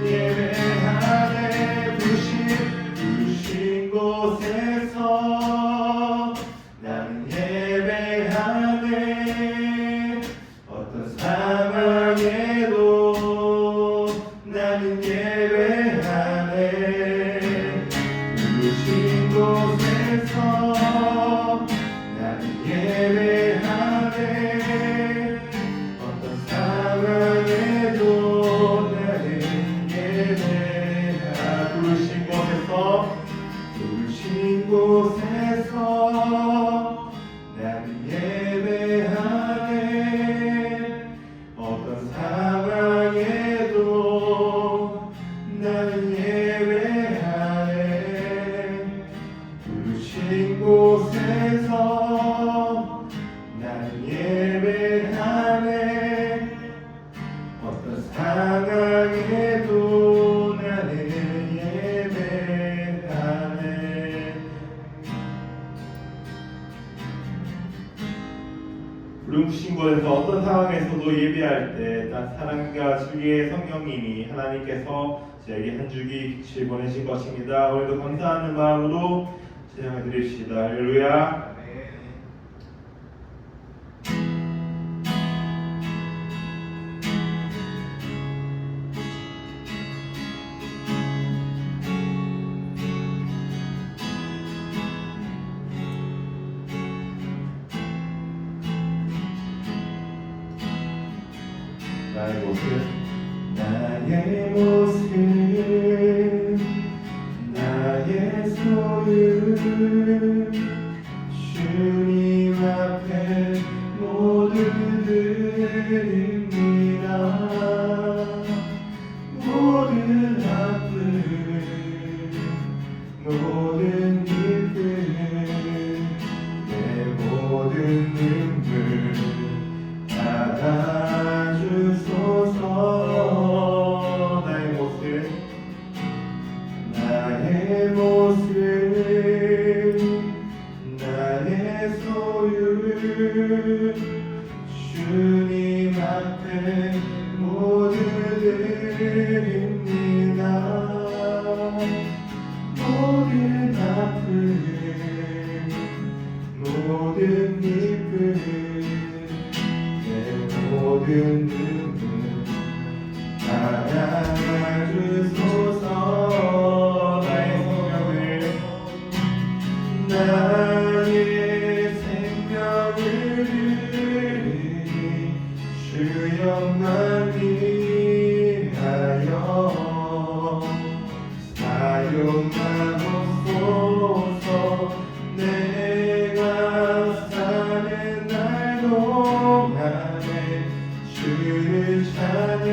예배하네. 부신 곳에서 나는 예배하네. 어떤 상황에도 나는 예배하네. 부신 곳에서 나는 예배하네. 어떤 상황에도 나는 예배하네. 부르신 곳에서 나는 예배하네. 어떤 상황에도 나는 예배하네. 부르신 곳에서 나는 예배하네. 어떤 상황에도 나는 예배하네. 부르신 곳에서 어떤 상황에서도 예배할 때 난 사랑과 주의 성령님이 하나님께서 저에게 한 주기 빛을 보내신 것입니다. 오늘도 감사하는 마음으로 찬양해 드립시다. 할렐루야. 나의 모습, 나의 소유, 주님 앞에 모두 드립니다. 모든 아픔, 모든 기쁨, 내 모든 눈물 받아주소서. 나의 모습, 나의 소유, 주님 앞에 모두 드립니다. 모든 아픔, 모든 기쁨, 내 모든 눈물 받아주소서. 나의 생명을 주여만 위하여 사용하옵소서. 내가 사는 날 동안에 주를 찬양하며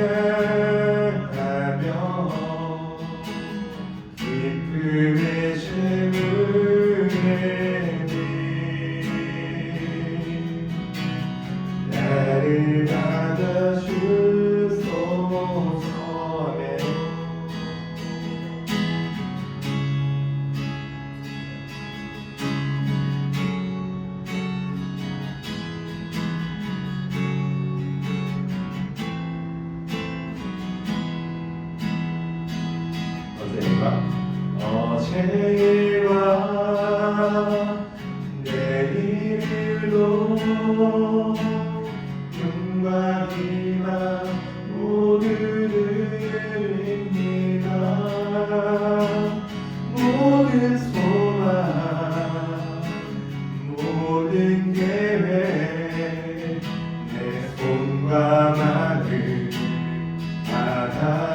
기쁨의 제물에 나를 받아주소서. 아멘. 어제와 내일로 꿈과 희망 모두 드립니다. 모든 소망, 모든 계획, 내 손과 마음 받아주소서.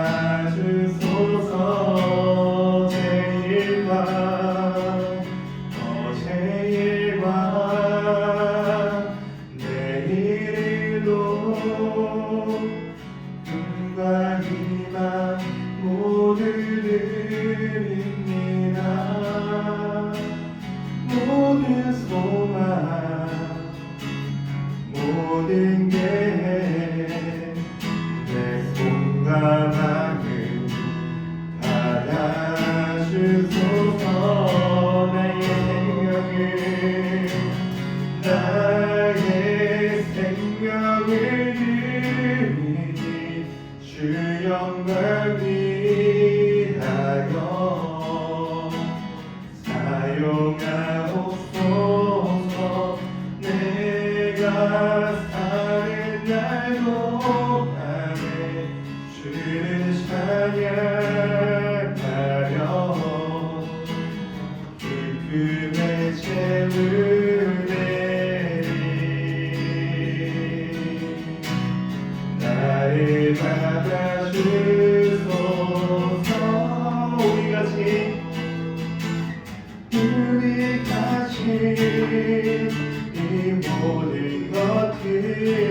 꿈과 희망 모두 드립니다. 모든 소망, 모든 계획, 내 손과 마음 받아주소서. 나의 생명을 주여 잼을 내리 나를 받아주소서. 우리 같이 이 모든 것들을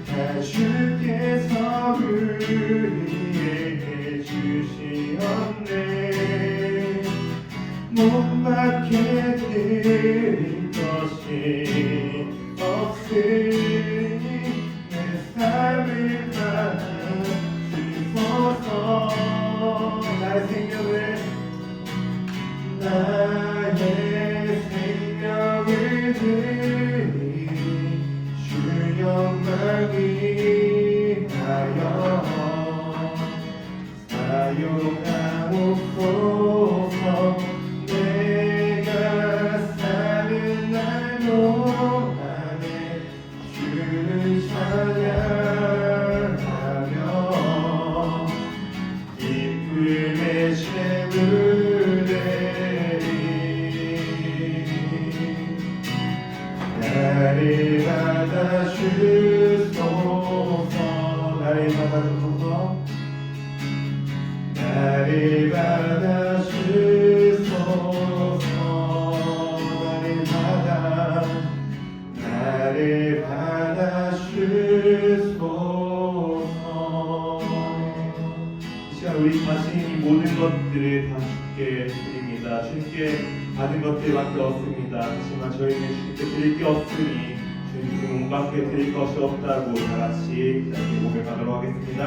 다 주께서 우리에게 주시었네. 못 받게 드릴 것이 없으니 내 삶을 받아주소서. 나의 생명을 드리니 주 영광 위하여 사용하옵소서. 내가 사는 날 동안에 주를 찬양하며 기쁨의 샘을 나를 받아주소서. 나를 받아주소서. 나를 받아주소서. 나를 받아주소서. 이 시간 우리 자신이 모든 것들을 다 주께 드립니다. 주님께 받은 것들밖에 없습니다. 하지만 저희는 주님께 드릴 게 없으니 주님께 몸밖에 드릴 것이 없다고 다같이 고백하도록 하겠습니다.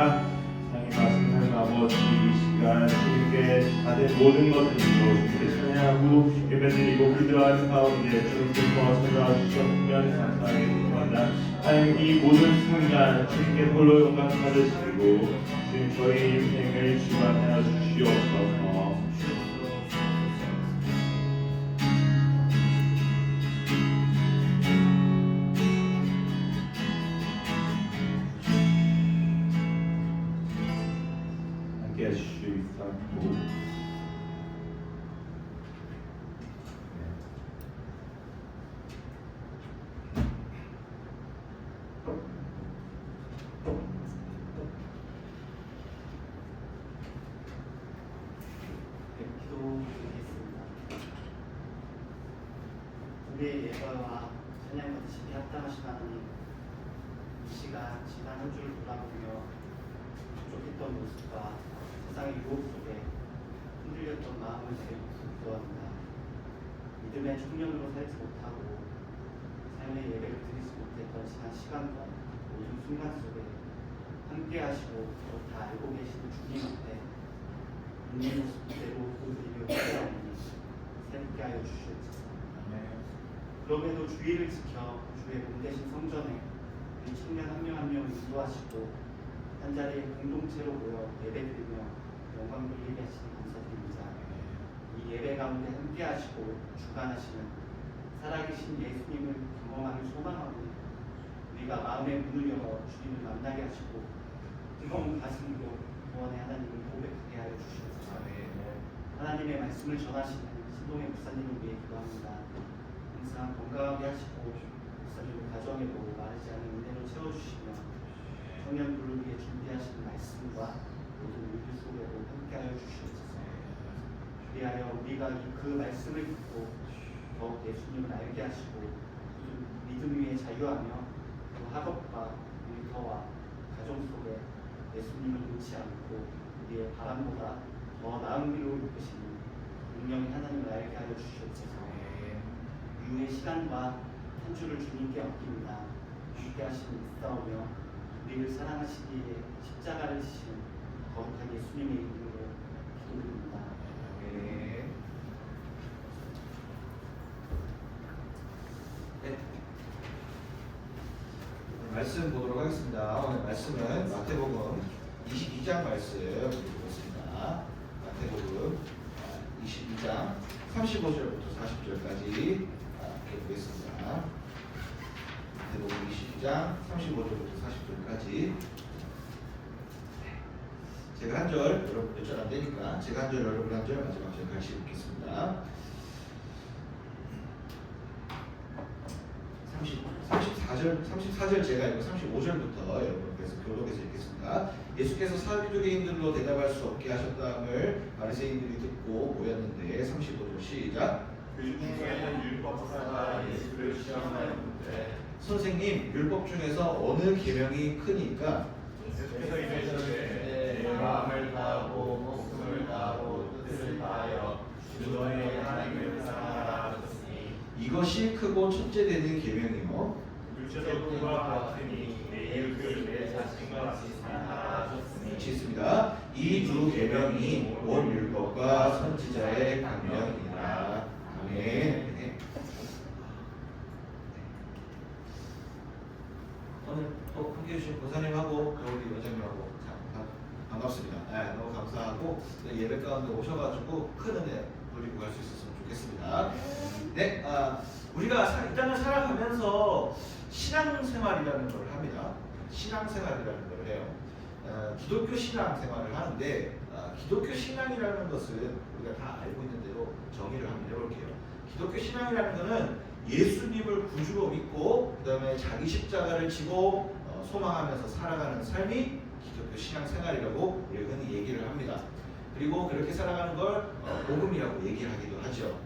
사랑의 말씀 하나님 아버지, 이 시간 주님께 받은 모든 것들로 주님께 찬양하고 예배드리고 기도하는 가운데 주님께 도와주셔서 주셨으면 감사하겠습니다. 하나님 이 모든 순간 주님께 홀로 영광 받으시고 주님 저희 인생을 주관하여 주시옵소서. 우리의 예배와 찬양 받으시기 합당하신 하나님, 이 시간 지난 한 주를 돌아보며 부족했던 모습과 세상의 유혹 속에 흔들렸던 마음을 기도합니다. 믿음의 청년으로 살지 못하고 삶의 예배를 드리지 못했던 지난 시간과 모든 순간 속에 함께 하시고 또 다 알고 계시는 주님 앞에 있는 모습 그대로 보여드리며 기도하오니 새롭게 하여 주시옵소서. 그럼에도 주의를 지켜 주의 몸 대신 성전에 우리 청년 한 명 한 명 인도하시고 한 자리에 공동체로 모여 예배드리며 영광 돌리게 하시니 감사드립니다. 이 예배 가운데 함께 하시고 주관하시는 살아계신 예수님을 경험하길 소망하고 우리가 마음의 문을 열어 주님을 만나게 하시고 뜨거운 가슴으로 구원의 하나님을 고백하게 하여 주시옵소서. 하나님의 말씀을 전하시는 신동의 목사님을 위해 기도합니다. 항상 건강하게 하시고 목사님 가정에도 마르지 않은 은혜로 채워주시며 청년 부를 위해 준비하시는 말씀과 모든 일들 속에도 함께하여 주시옵소서. 그리하여 우리가 그 말씀을 듣고 더욱 예수님을 알게 하시고 믿음 위에 자유하며 또 학업과 일터와 가정 속에 예수님을 놓지 않고 우리의 바람보다 더 나은 길로 이끄시는 능력의 하나님을 알게 하여 주시옵소서. 유의 시간과 한 주를 주님께 맡깁니다. 함께 하시는 싸우며 우리를 사랑하시기에 십자가를 지신 거룩한 예수님의 이름으로 기도드립니다. 말씀 보도록 하겠습니다. 오늘 말씀은 마태복음 22장 말씀 보겠습니다. 마태복음 22장 35절부터 40절까지 보겠습니다. 마태복음 22장 35절부터 40절까지 제가 한 절, 여러분 몇 절 안 되니까 제가 한 절, 여러분 한 절, 마지막 절 같이 읽겠습니다. 34절 제가 읽고 35절부터 여러분께서 교독해서 읽겠습니다. 예수께서 사두개인들로 대답할 수 없게 하셨다함을 바리새인들이 듣고 모였는데 35절 시작. 그 중에는 율법사가 예수를 시험하였는데 선생님, 율법 중에서 어느 계명이 크니까? 예수께서 이르시되 내 마음을 다하고 목숨을 다하고 뜻을 다하여 주 너의 하나님을 사랑하라 하셨으니 이것이 크고 첫째 되는 계명이요. 둘째도 그와 같으니 내 이웃을 내 자신과 같이 사랑하라 하셨으니 같이 있습니다. 이 두 계명이 온 율법과 선지자의 강령이라. 아멘. 네. 오늘 또 함께해 주신 권사님하고 우리 원장님하고 참 반갑습니다. 네, 너무 감사하고 예배 가운데 오셔가지고 큰 은혜 누리고 갈 수 있었으면 좋겠습니다. 네, 우리가 일단은 살아가면서 신앙생활이라는 걸 합니다. 신앙생활이라는 걸 해요. 기독교 신앙생활을 하는데 기독교 신앙이라는 것은 우리가 다 알고 있는 대로 정의를 한번 해볼게요. 기독교 신앙이라는 것은 예수님을 구주로 믿고 그 다음에 자기 십자가를 지고 소망하면서 살아가는 삶이 기독교 신앙생활이라고 우리가 흔히 얘기를 합니다. 그리고 그렇게 살아가는 걸 복음이라고 얘기하기도 하죠.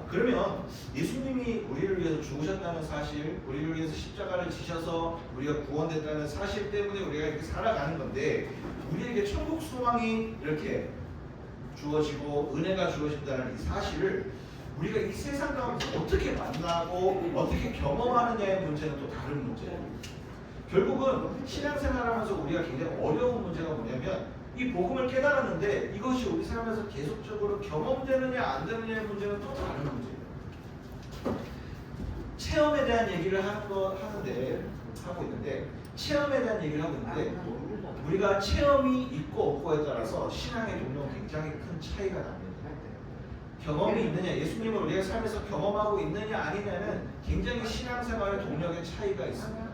그러면 예수님이 우리를 위해서 죽으셨다는 사실, 우리를 위해서 십자가를 지셔서 우리가 구원됐다는 사실 때문에 우리가 이렇게 살아가는 건데, 우리에게 천국 소망이 이렇게 주어지고 은혜가 주어진다는 이 사실을 우리가 이 세상 가운데 어떻게 만나고 어떻게 경험하느냐의 문제는 또 다른 문제예요. 결국은 신앙생활하면서 우리가 굉장히 어려운 문제가 뭐냐면, 이 복음을 깨달았는데 이것이 우리 삶에서 계속적으로 경험되느냐 안 되느냐의 문제는 또 다른 문제예요. 체험에 대한 얘기를 하고 있는데 체험에 대한 얘기를 하고 있는데 우리가 체험이 있고 없고에 따라서 신앙의 동력은 굉장히 큰 차이가 납니다. 경험이 있느냐, 예수님을 우리가 삶에서 경험하고 있느냐 아니냐는 굉장히 신앙생활의 동력의 차이가 있습니다.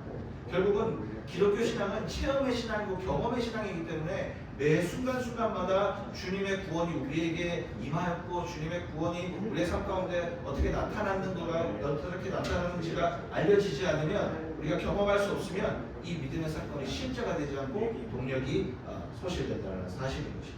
결국은 기독교 신앙은 체험의 신앙이고 경험의 신앙이기 때문에 매 순간순간마다 주님의 구원이 우리에게 임하였고 주님의 구원이 우리의 삶 가운데 어떻게 나타났는가, 어떻게 나타나는지가 알려지지 않으면, 우리가 경험할 수 없으면 이 믿음의 사건이 실제가 되지 않고 동력이 소실된다는 사실인 것이죠.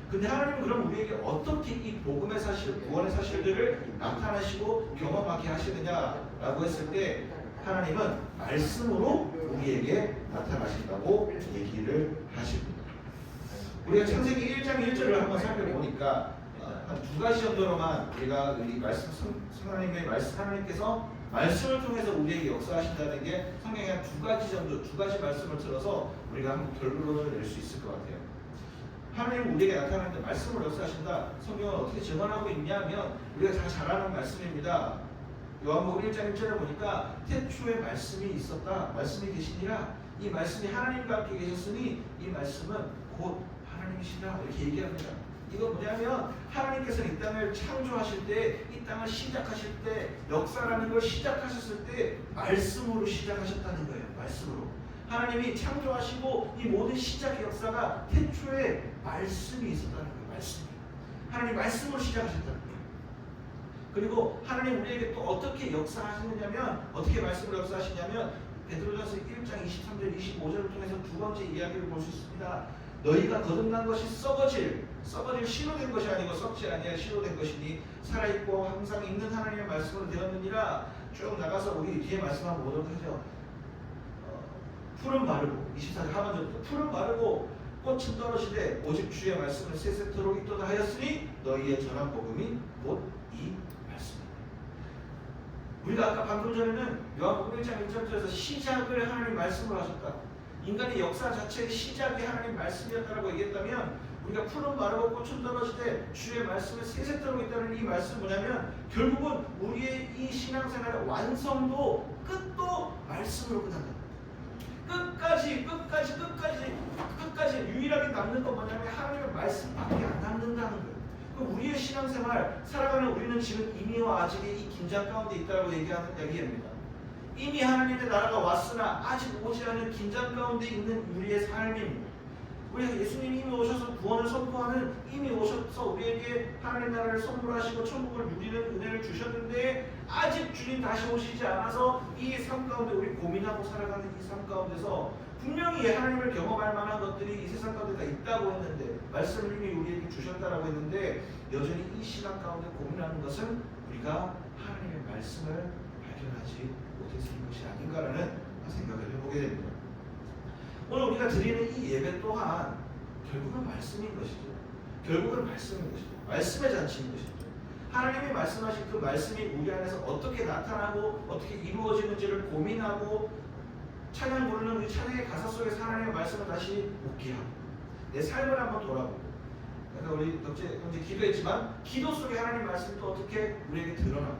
근데 하나님은 그럼 우리에게 어떻게 이 복음의 사실, 구원의 사실들을 나타나시고 경험하게 하시느냐라고 했을 때, 하나님은 말씀으로 우리에게 나타나신다고 얘기를 하십니다. 우리가 창세기 1장 1절을 한번 살펴보니까 한 두 가지 정도로만 우리가 이 말씀, 하나님의 말씀, 하나님께서 말씀을 통해서 우리에게 역사하신다는 게 성경에 한 두 가지 말씀을 들어서 우리가 한번 결론을 낼 수 있을 것 같아요. 하나님은 우리에게 나타나는데 말씀으로 역사하신다. 성경은 어떻게 증언하고 있냐면 우리가 다 잘 아는 말씀입니다. 요한복음 1장 1절을 보니까 태초에 말씀이 있었다. 말씀이 계시니라. 이 말씀이 하나님과 함께 계셨으니 이 말씀은 곧 하나님이시라. 이렇게 얘기합니다. 이거 뭐냐면 하나님께서 이 땅을 창조하실 때, 이 땅을 시작하실 때, 역사라는 걸 시작하셨을 때 말씀으로 시작하셨다는 거예요. 말씀으로. 하나님이 창조하시고 이 모든 시작의 역사가 태초에 말씀이 있었다는 거예요. 말씀이. 하나님 말씀으로 시작하셨다는 거예요. 그리고 하나님 우리에게 또 어떻게 역사하시느냐면, 어떻게 말씀으로 역사하시냐면 베드로전서 1장 23절 25절을 통해서 두 번째 이야기를 볼 수 있습니다. 너희가 거듭난 것이 썩어질 씨로 된 것이 아니고 썩지 아니할 씨로 된 것이니 살아있고 항상 있는 하나님의 말씀으로 되었느니라. 쭉 나가서 우리 뒤에 말씀 한번 보도록 하죠. 풀은 마르고 24절 하반절부터 풀은 마르고 꽃은 떨어지되 오직 주의 말씀을 세세토록 있도다 하였으니 너희의 전한 복음이 곧 이 말씀이다. 우리가 아까 방금 전에는 요한복음 1장 1절에서 시작을 하나님 말씀으로 하셨다. 인간의 역사 자체의 시작이 하나님 말씀이었다고 얘기했다면, 우리가 풀은 마르고 꽃은 떨어지되 주의 말씀을 세세토록 있다는 이 말씀은 뭐냐면, 결국은 우리의 이 신앙생활의 완성도 끝도 말씀으로 끝난다. 끝까지 유일하게 남는 건 뭐냐면 하나님의 말씀밖에 안 남는다는 거예요. 그럼 우리의 신앙생활 살아가는 우리는 지금 이미와 아직의 이 긴장 가운데 있다고 얘기합니다. 이미 하나님의 나라가 왔으나 아직 오지 않은 긴장 가운데 있는 우리의 삶입니다. 우리가 예수님이 이미 오셔서 구원을 선포하는, 이미 오셔서 우리에게 하나님 나라를 선물하시고 천국을 누리는 은혜를 주셨는데 아직 주님 다시 오시지 않아서 이 삶 가운데 우리 고민하고 살아가는 이 삶 가운데서 분명히 하나님을 경험할 만한 것들이 이 세상 가운데 다 있다고 했는데, 말씀을 이미 우리에게 주셨다라고 했는데 여전히 이 시간 가운데 고민하는 것은 우리가 하나님의 말씀을 발견하지 못했을 것이 아닌가라는 생각을 해보게 됩니다. 오늘 우리가 드리는 이 예배 또한 결국은 말씀인 것이죠. 결국은 말씀인 것이죠. 말씀의 잔치인 것이죠. 하나님이 말씀하신 그 말씀이 우리 안에서 어떻게 나타나고 어떻게 이루어지는지를 고민하고 찬양 부르는 우리 찬양의 가사 속에서 하나님의 말씀을 다시 묵기하고 내 삶을 한번 돌아보고, 그러니까 우리 언제 기도했지만 기도 속에 하나님 말씀이 또 어떻게 우리에게 드러나고,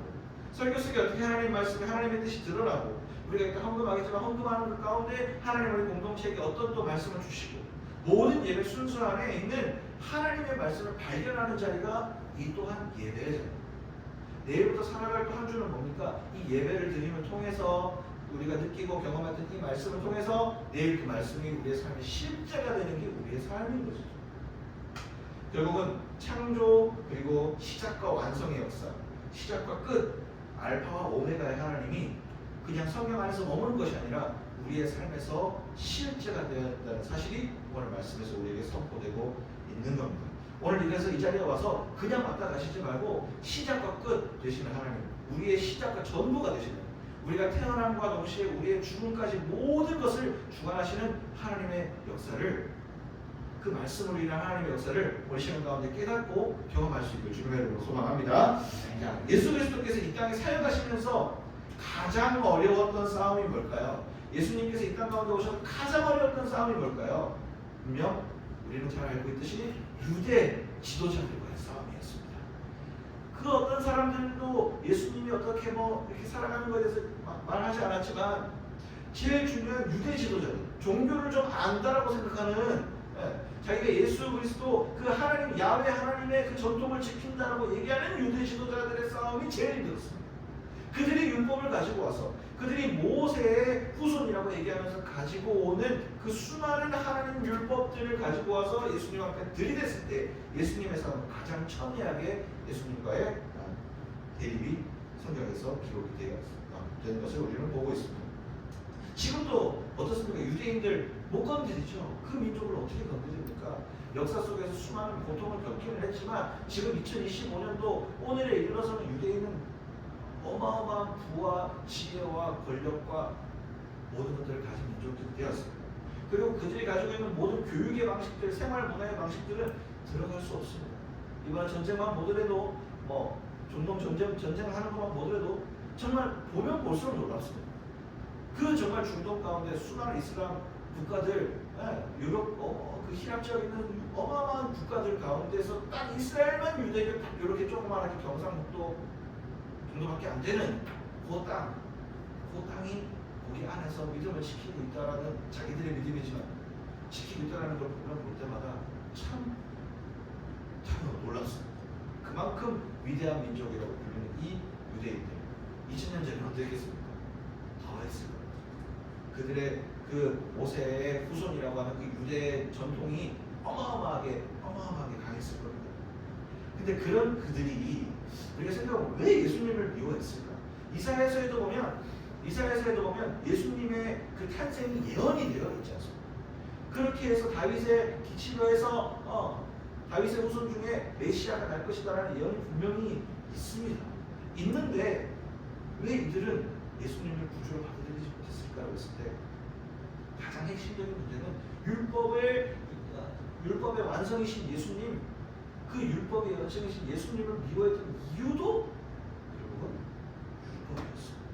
설교 속에 어떻게 하나님 말씀이 하나님의 뜻이 드러나고, 우리가 일단 헌금하겠지만 헌금하는 그 가운데 하나님 우리 공동체에게 어떤 또 말씀을 주시고, 모든 예배 순서 안에 있는 하나님의 말씀을 발견하는 자리가 이 또한 예배의 자리입니다. 내일부터 살아갈 또 한 주는 뭡니까? 이 예배를 드림을 통해서 우리가 느끼고 경험했던 이 말씀을 통해서 내일 그 말씀이 우리의 삶의 실제가 되는 게 우리의 삶인 것이죠. 결국은 창조 그리고 시작과 완성의 역사, 시작과 끝, 알파와 오메가의 하나님이 그냥 성경 안에서 머무는 것이 아니라 우리의 삶에서 실제가 되었다는 사실이 오늘 말씀에서 우리에게 선포되고 있는 겁니다. 오늘 이래서 이 자리에 와서 그냥 왔다 가시지 말고 시작과 끝 되시는 하나님, 우리의 시작과 전부가 되시는, 우리가 태어남과 동시에 우리의 죽음까지 모든 것을 주관하시는 하나님의 역사를, 그 말씀으로 인한 하나님의 역사를 우리 시간 가운데 깨닫고 경험할 수 있길 주님의 이름으로 소망합니다. 자, 예수 그리스도께서 이 땅에 사역하시면서 가장 어려웠던 싸움이 뭘까요? 예수님께서 이 땅 가운데 오셔서 가장 어려웠던 싸움이 뭘까요? 분명 우리는 잘 알고 있듯이 유대 지도자들과의 싸움이었습니다. 그 어떤 사람들도 예수님이 어떻게 이렇게 살아가는 것에 대해서 말하지 않았지만 제일 중요한 유대 지도자들, 종교를 좀 안다라고 생각하는, 자기가 예수 그리스도 그 하나님 야훼 하나님의 그 전통을 지킨다라고 얘기하는 유대 지도자들의 싸움이 제일 힘들었습니다. 그들이 율법을 가지고 와서 그들이 모세의 후손이라고 얘기하면서 가지고 오는 그 수많은 하나님 율법들을 가지고 와서 예수님 앞에 들이댔을 때 예수님의 삶은 가장 첨예하게 예수님과의 대립이 성경에서 기록이 된 것을 우리는 보고 있습니다. 지금도 어떻습니까? 유대인들 못 건드리죠. 그 민족을 어떻게 건드립니까? 역사 속에서 수많은 고통을 겪기는 했지만 지금 2025년도 오늘에 이르러서는 유대인은 어마어마한 부와 지혜와 권력과 모든 것들을 가진 민족들이 되었습니다. 그리고 그들이 가지고 있는 모든 교육의 방식들, 생활 문화의 방식들은 들어갈 수 없습니다. 이번 전쟁만 보더라도 중동 전쟁하는 것만 보더라도 정말 보면 볼수록 놀랍습니다. 그 정말 중동 가운데 수많은 이슬람 국가들, 유럽, 그 히랍 지역에 있는 어마어마한 국가들 가운데서 딱 이스라엘만 유대인을 딱 이렇게 조그만하게 경상북도 정도밖에 안 되는 그 땅이 우리 안에서 믿음을 지키고 있다라는, 자기들의 믿음이지만 지키고 있다라는 걸 보면 볼 때마다 참 놀랍습니다. 그만큼 위대한 민족이라고 불리는 이 유대인들, 2000년 전에 어땠겠습니까? 더 했을 겁니다. 그들의 그 모세의 후손이라고 하는 그 유대 전통이 어마어마하게 강했을 겁니다. 근데 그런 그들이 우리가 생각하면 왜 예수님을 미워했을까? 이사야서에도 보면 예수님의 그 탄생이 예언이 되어 있지 않습니까? 그렇게 해서 다윗의 기치로 해서 다윗의 후손 중에 메시아가 날 것이다라는 예언이 분명히 있습니다. 있는데 왜 이들은 예수님을 구주로 받아들이지 못했을까라고 했을 때 가장 핵심적인 문제는 율법의 완성이신 예수님, 그 율법의 완성이신 예수님을 미워했던 이유도 결국은 율법이었습니다.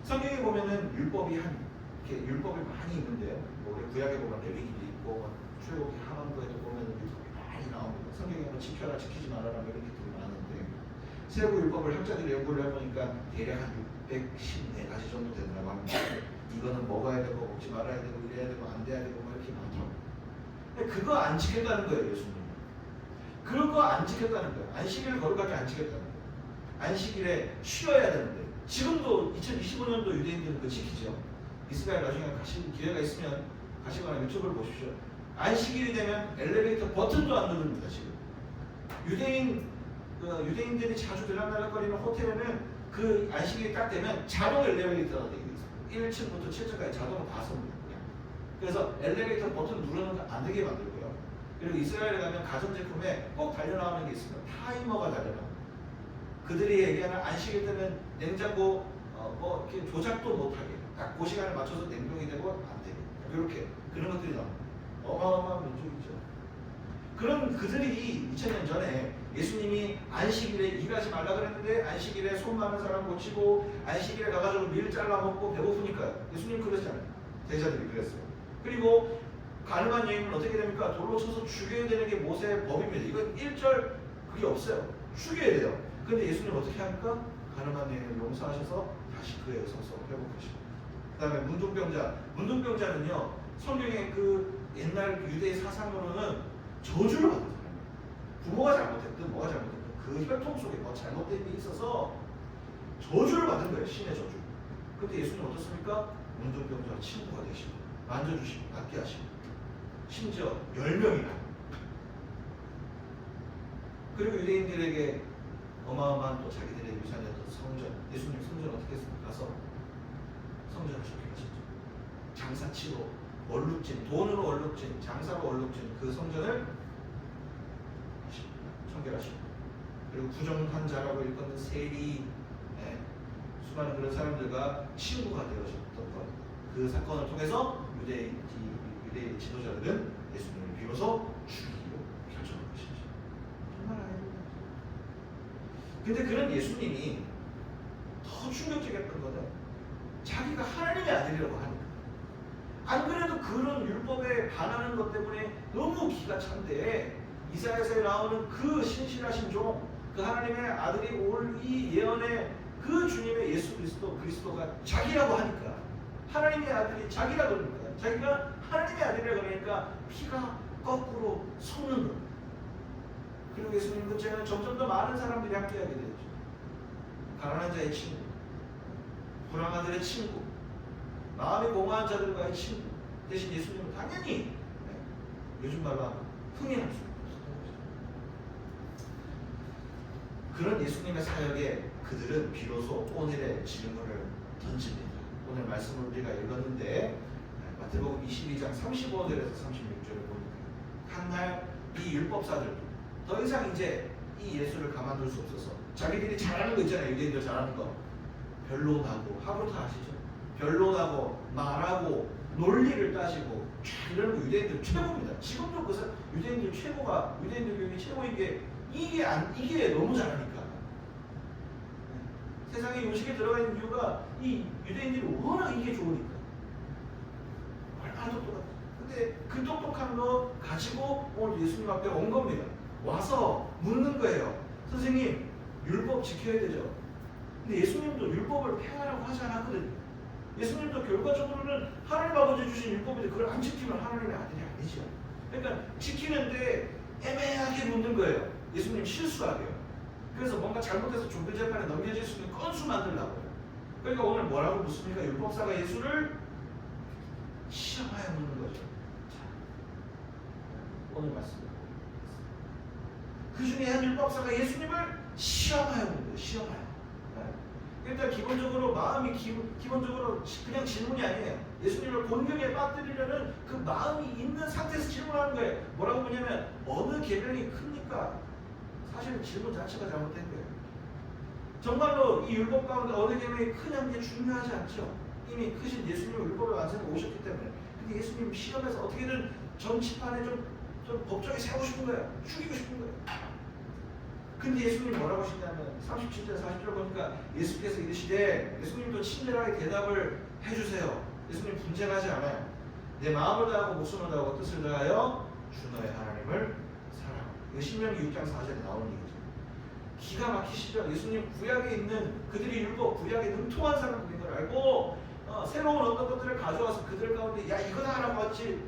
성경에 보면은 율법이 율법이 많이 있는데요. 우리 구약에 보면 레위기도 있고 출애굽기 하반부에도 보면 율법이 많이 나옵니다. 성경에 보면 지켜라 지키지 말아라 이런 것들이 많은데 세부 율법을 학자들이 연구를 해보니까 대략 한 614가지 정도 된다고 합니다. 이거는 먹어야 되고 먹지 말아야 되고 이래야 되고 안 돼야 되고 이렇게 많더라고요. 그거 안 지켰다는 거예요, 예수님. 그런 거 안 지켰다는 거예요. 안식일을 거룩하게 안 지켰다는 거예요. 안식일에 쉬어야 되는데 지금도 2025년도 유대인들은 그거 지키죠. 이스라엘 나중에 가실 기회가 있으면 가시거나 유튜브를 보십시오. 안식일이 되면 엘리베이터 버튼도 안 누릅니다. 지금 유대인들이 자주 들락날락거리는 호텔에는 그 안식일이 딱 되면 자동 엘리베이터가 되어 있어요. 1층부터 7층까지 자동으로 다 섭니다. 그래서 엘리베이터 버튼 누르는 거 안 되게 만들고요. 그리고 이스라엘에 가면 가전제품에 꼭 달려나오는 게 있습니다. 타이머가 달려나옵니다. 그들이 얘기하는 안식일 때는 냉장고 뭐 이렇게 조작도 못하게 딱 그 시간에 맞춰서 냉동이 되고 안 되게 이렇게 그런 것들이 나옵니다. 어마어마한 민족이죠. 그런 그들이 2000년 전에 예수님이 안식일에 일하지 말라 그랬는데 안식일에 손 많은 사람 고치고 안식일에 가가지고 밀 잘라 먹고 배고프니까 예수님 그러잖아요. 대자들이 그랬어요. 그리고 가늠한 여인은 어떻게 됩니까? 돌로 쳐서 죽여야 되는 게 모세의 법입니다. 이건 1절 그게 없어요. 죽여야 돼요. 근데 예수님 어떻게 합니까? 가늠한 여인을 용서하셔서 다시 그의 성성을 회복하십니다. 그 다음에 문둥병자는요 성경의 그 옛날 유대 사상으로는 저주를 받은 사람이에요. 부모가 잘못했든 뭐가 잘못했든 그 혈통 속에 뭐 잘못된 게 있어서 저주를 받은 거예요. 신의 저주. 근데 예수님 어떻습니까? 문둥병자와 친구가 되시고 만져주시고 받게 하시고 심지어 10명이나 그리고 유대인들에게 어마어마한 또 자기들의 유산이었던 성전, 예수님 성전 어떻게 했습니까? 가서 성전을 시켜가셨죠. 장사치로 얼룩진, 돈으로 얼룩진, 장사로 얼룩진 그 성전을 청결하시고 그리고 부정한 자라고 일컫는 세리, 수많은 그런 사람들과 친구가 되어졌던 것. 그 사건을 통해서 유대인 지도자들은 예수님을 비로소 죽이기로 결정한 것이죠. 정말 아닙니다. 근데 그런 예수님이 더 충격적이었던 것은 자기가 하나님의 아들이라고 하니까. 안 그래도 그런 율법에 반하는 것 때문에 너무 기가 찬데 이사야서에 나오는 그 신실하신 종, 그 하나님의 아들이 올 이 예언의 그 주님의 예수 그리스도가 자기라고 하니까 하나님의 아들이 자기라고 그러니까 자기가 하나님의 아들이라고 그러니까 피가 거꾸로 솟는 겁니다. 그리고 예수님 근처에는 점점 더 많은 사람들이 함께하게 되죠. 가난한 자의 친구, 불황한 자의 친구, 마음이 공허한 자들과의 친구 대신 예수님은 당연히 요즘 말로 하면 흥행할 수 없었던 거죠. 그런 예수님의 사역에 그들은 비로소 오늘의 질문을 던집니다. 오늘 말씀을 우리가 읽었는데 마태복음 22장 35절에서 36절을 보니까 한날 이 율법사들도 더 이상 이제 이 예수를 가만둘 수 없어서 자기들이 잘하는 거 있잖아요. 유대인들 잘하는 거 변론하고 하브루타 아시죠? 변론하고 말하고 논리를 따지고 이런 거 유대인들 최고입니다. 지금도 그 유대인들 최고가 유대인들 교육이 최고인 게 이게 너무 잘하니까. 세상에 요식에 들어가 있는 이유가 이 유대인들이 워낙 이게 좋으니까. 얼마나 똑똑하다. 근데 그 똑똑한 거 가지고 오늘 예수님 앞에 온 겁니다. 와서 묻는 거예요. 선생님, 율법 지켜야 되죠. 근데 예수님도 율법을 폐하라고 하지 않았거든요. 예수님도 결과적으로는 하나님 아버지 주신 율법인데 그걸 안 지키면 하나님의 아들이 아니죠. 그러니까 지키는데 애매하게 묻는 거예요. 예수님 실수하게요. 그래서 뭔가 잘못해서 종교재판에 넘겨질 수 있는 건수 만들려고요. 그러니까 오늘 뭐라고 묻습니까? 율법사가 예수를 시험하여 묻는 거죠. 자, 오늘 말씀. 그 중에 한 율법사가 예수님을 시험하여 묻는 거예요. 시험하여. 일단 기본적으로 마음이 기본적으로 그냥 질문이 아니에요. 예수님을 곤경에 빠뜨리려는 그 마음이 있는 상태에서 질문하는 거예요. 뭐라고 묻냐면 어느 계명이 큽니까? 사실은 질문 자체가 잘못된 거예요. 정말로 이 율법 가운데 어느 계명이 크냐는 게 중요하지 않죠. 이미 크신 예수님은 율법을 완성해 오셨기 때문에. 근데 예수님 시험에서 어떻게든 정치판에 좀 법정에 세우고 싶은 거예요. 죽이고 싶은 거예요. 근데 예수님이 뭐라고 하시냐면 37절 40절 보니까 예수께서 이르시되 예수님도 친절하게 대답을 해주세요. 예수님 분쟁하지 않아요. 내 마음을 다하고 목숨을 다하고 뜻을 다하여 주 너의 하나님을 사랑하라. 이거 신명기 6장 4절에 나오는 얘기죠. 기가 막히시죠. 예수님 구약에 있는 그들이 율법 구약에 능통한 사람들인 걸 알고 새로운 어떤 것들을 가져와서 그들 가운데 야 이거다 라고 하지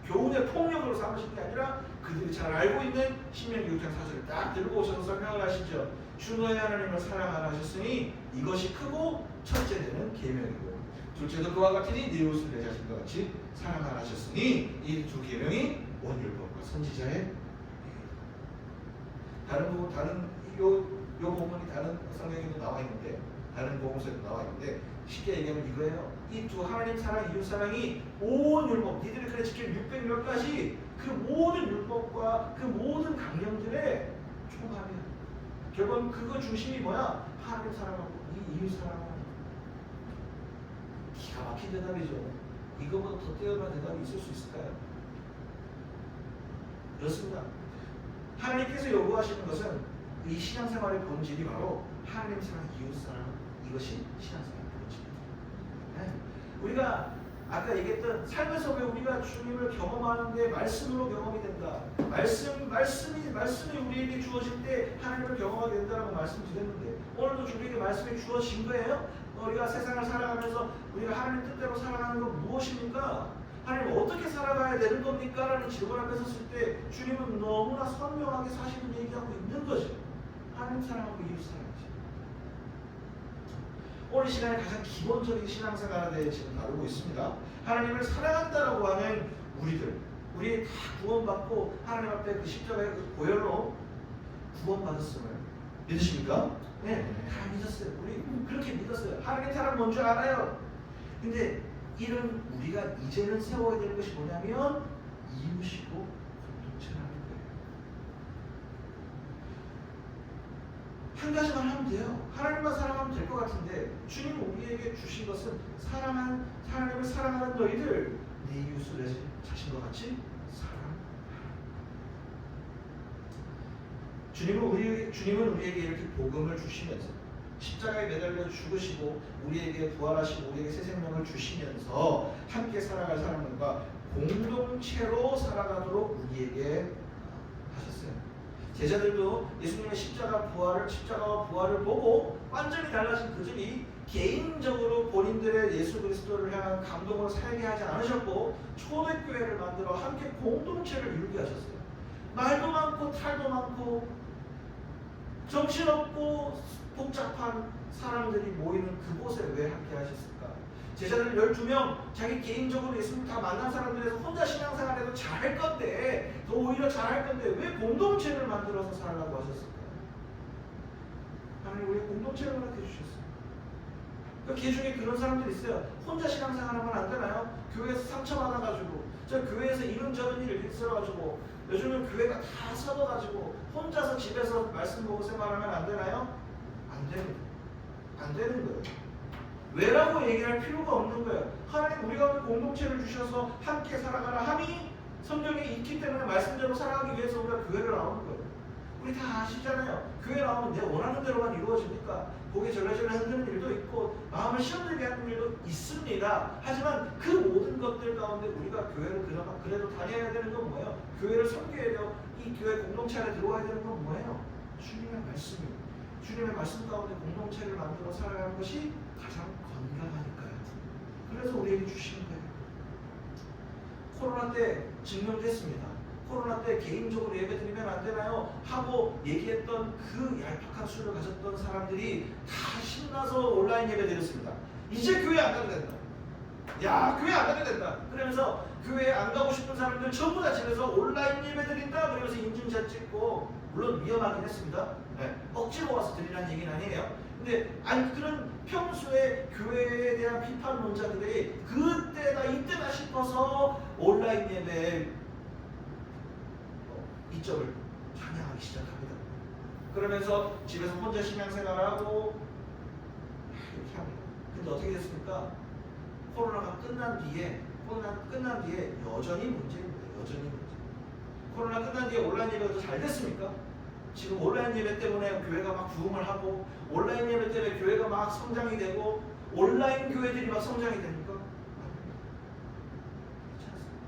교훈의 폭력으로 삼으신 게 아니라 그들이 잘 알고 있는 신명기 6장 4절을 딱 들고 오셔서 설명을 하시죠. 주 너의 하나님을 사랑하라 하셨으니 이것이 크고 첫째 되는 계명이고 둘째도 그와 같으니 네 이웃을 내 자신과 같이 사랑하라 하셨으니 이 두 계명이 온 율법과 선지자의 다른 요 본문이 다른 성경에도 나와 있는데 다른 복음서에도 나와 있는데 쉽게 얘기하면 이거예요. 이 두 하나님 사랑, 이웃 사랑이 온 율법, 니들이 그래 지킬 600몇 가지 그 모든 율법과 그 모든 강령들의 총합이야. 결국은 그거 중심이 뭐야? 하나님 사랑하고 이 이웃 사랑하고. 기가 막힌 대답이죠. 이거보다 더 뛰어난 대답이 있을 수 있을까요? 그렇습니다. 하나님께서 요구하시는 것은 이 신앙생활의 본질이 바로 하나님 사랑, 이웃 사랑, 이것이 신앙생활의 본질입니다. 네. 우리가 아까 얘기했던 삶에서 왜 우리가 주님을 경험하는데 말씀으로 경험이 된다. 말씀이 우리에게 주어질 때 하나님을 경험하게 된다고 말씀드렸는데 오늘도 우리에게 말씀이 주어진 거예요. 우리가 세상을 살아가면서 우리가 하나님 뜻대로 살아가는 건 무엇입니까? 하나님 어떻게 살아가야 되는 겁니까? 라는 질문 앞에 섰을 때 주님은 너무나 선명하게 사실을 얘기하고 있는 거죠. 하나님 사랑하고 이웃 사랑이죠. 오늘 시간에 가장 기본적인 신앙생활에 대해 지금 다루고 있습니다. 하나님을 사랑한다라고 하는 우리 다 구원받고 하나님 앞에 그 십자가의 그 보혈로 구원받았음을 믿으십니까? 네, 다 믿었어요. 우리 그렇게 믿었어요. 하나님 사랑 뭔 줄 알아요. 근데 이런 우리가 이제는 세워야 될 것이 뭐냐면 이웃이고 공동체라는 거예요. 한 가지만 하면 돼요. 하나님만 사랑하면 될 것 같은데 주님 우리에게 주신 것은 하나님을 사랑하는 너희들 네 이웃을 내 자신과 같이 사랑하라. 주님은 우리에게 이렇게 복음을 주시면서 십자가에 매달려 죽으시고 우리에게 부활하시고 우리에게 새 생명을 주시면서 함께 살아갈 사람들과 공동체로 살아가도록 우리에게 하셨어요. 제자들도 예수님의 십자가와 부활을 보고 완전히 달라진 그들이 개인적으로 본인들의 예수 그리스도를 향한 감동을 살게 하지 않으셨고 초대교회를 만들어 함께 공동체를 이루게 하셨어요. 말도 많고 탈도 많고 정신없고 복잡한 사람들이 모이는 그곳에 왜 함께 하셨을까? 제자들 12명 자기 개인적으로 예수님 다 만난 사람들에서 혼자 신앙생활해도 잘할 건데 더 오히려 잘할 건데 왜 공동체를 만들어서 살라고 하셨을까? 하나님 우리 공동체를 허락해 주셨어요. 그 중에 그런 사람들이 있어요. 혼자 신앙생활하면 안 되나요? 교회에서 상처받아가지고 저 교회에서 이런저런 일이 있어가지고 요즘은 교회가 다 썩어가지고 혼자서 집에서 말씀 보고 생활하면 안 되나요? 안 됩니다. 안 되는 거예요. 왜라고 얘기할 필요가 없는 거예요. 하나님 우리가 공동체를 주셔서 함께 살아가라 함이 성경에 있기 때문에 말씀대로 살아가기 위해서 우리가 교회를 나오는 거예요. 우리 다 아시잖아요. 교회 나오면 내 원하는 대로만 이루어집니까? 고개 절레절레 흔드는 일도 있고 마음을 시험들게 하는 일도 있습니다. 하지만 그 모든 것들 가운데 우리가 교회를 그래도 다녀야 되는 건 뭐예요? 교회를 섬겨야 돼요. 이 교회 공동체 안에 들어와야 되는 건 뭐예요? 주님의 말씀이에요. 주님의 말씀 가운데 공동체를 만들어 살아가는 것이 가장 건강하니까요. 그래서 우리에게 주시는 거예요. 코로나 때 증명됐습니다. 코로나 때 개인적으로 예배드리면 안 되나요? 하고 얘기했던 그 얄팍한 수를 가졌던 사람들이 다 신나서 온라인 예배 드렸습니다. 이제 교회 안 가도 된다. 야, 교회 안 가도 된다. 그러면서 교회 안 가고 싶은 사람들 전부 다 집에서 온라인 예배 드린다. 그러면서 인증샷 찍고 물론 위험하긴 했습니다. 네, 억지로 와서 드리라는 얘기는 아니에요. 근데 그런 평소에 교회에 대한 비판론자들이 그때다 이때다 싶어서 온라인 예배에 이점을 찬양하기 시작합니다. 그러면서 집에서 혼자 신앙생활하고 이렇게 합니다. 근데 어떻게 됐습니까? 코로나가 끝난 뒤에 여전히 문제인 거예요. 여전히 문제. 코로나 끝난 뒤에 온라인 예배가 더 잘 됐습니까? 지금 온라인 예배 때문에 교회가 막 부흥을 하고 온라인 예배 때문에 교회가 막 성장이 되고 온라인 교회들이 막 성장이 됩니까? 그렇지 않습니다.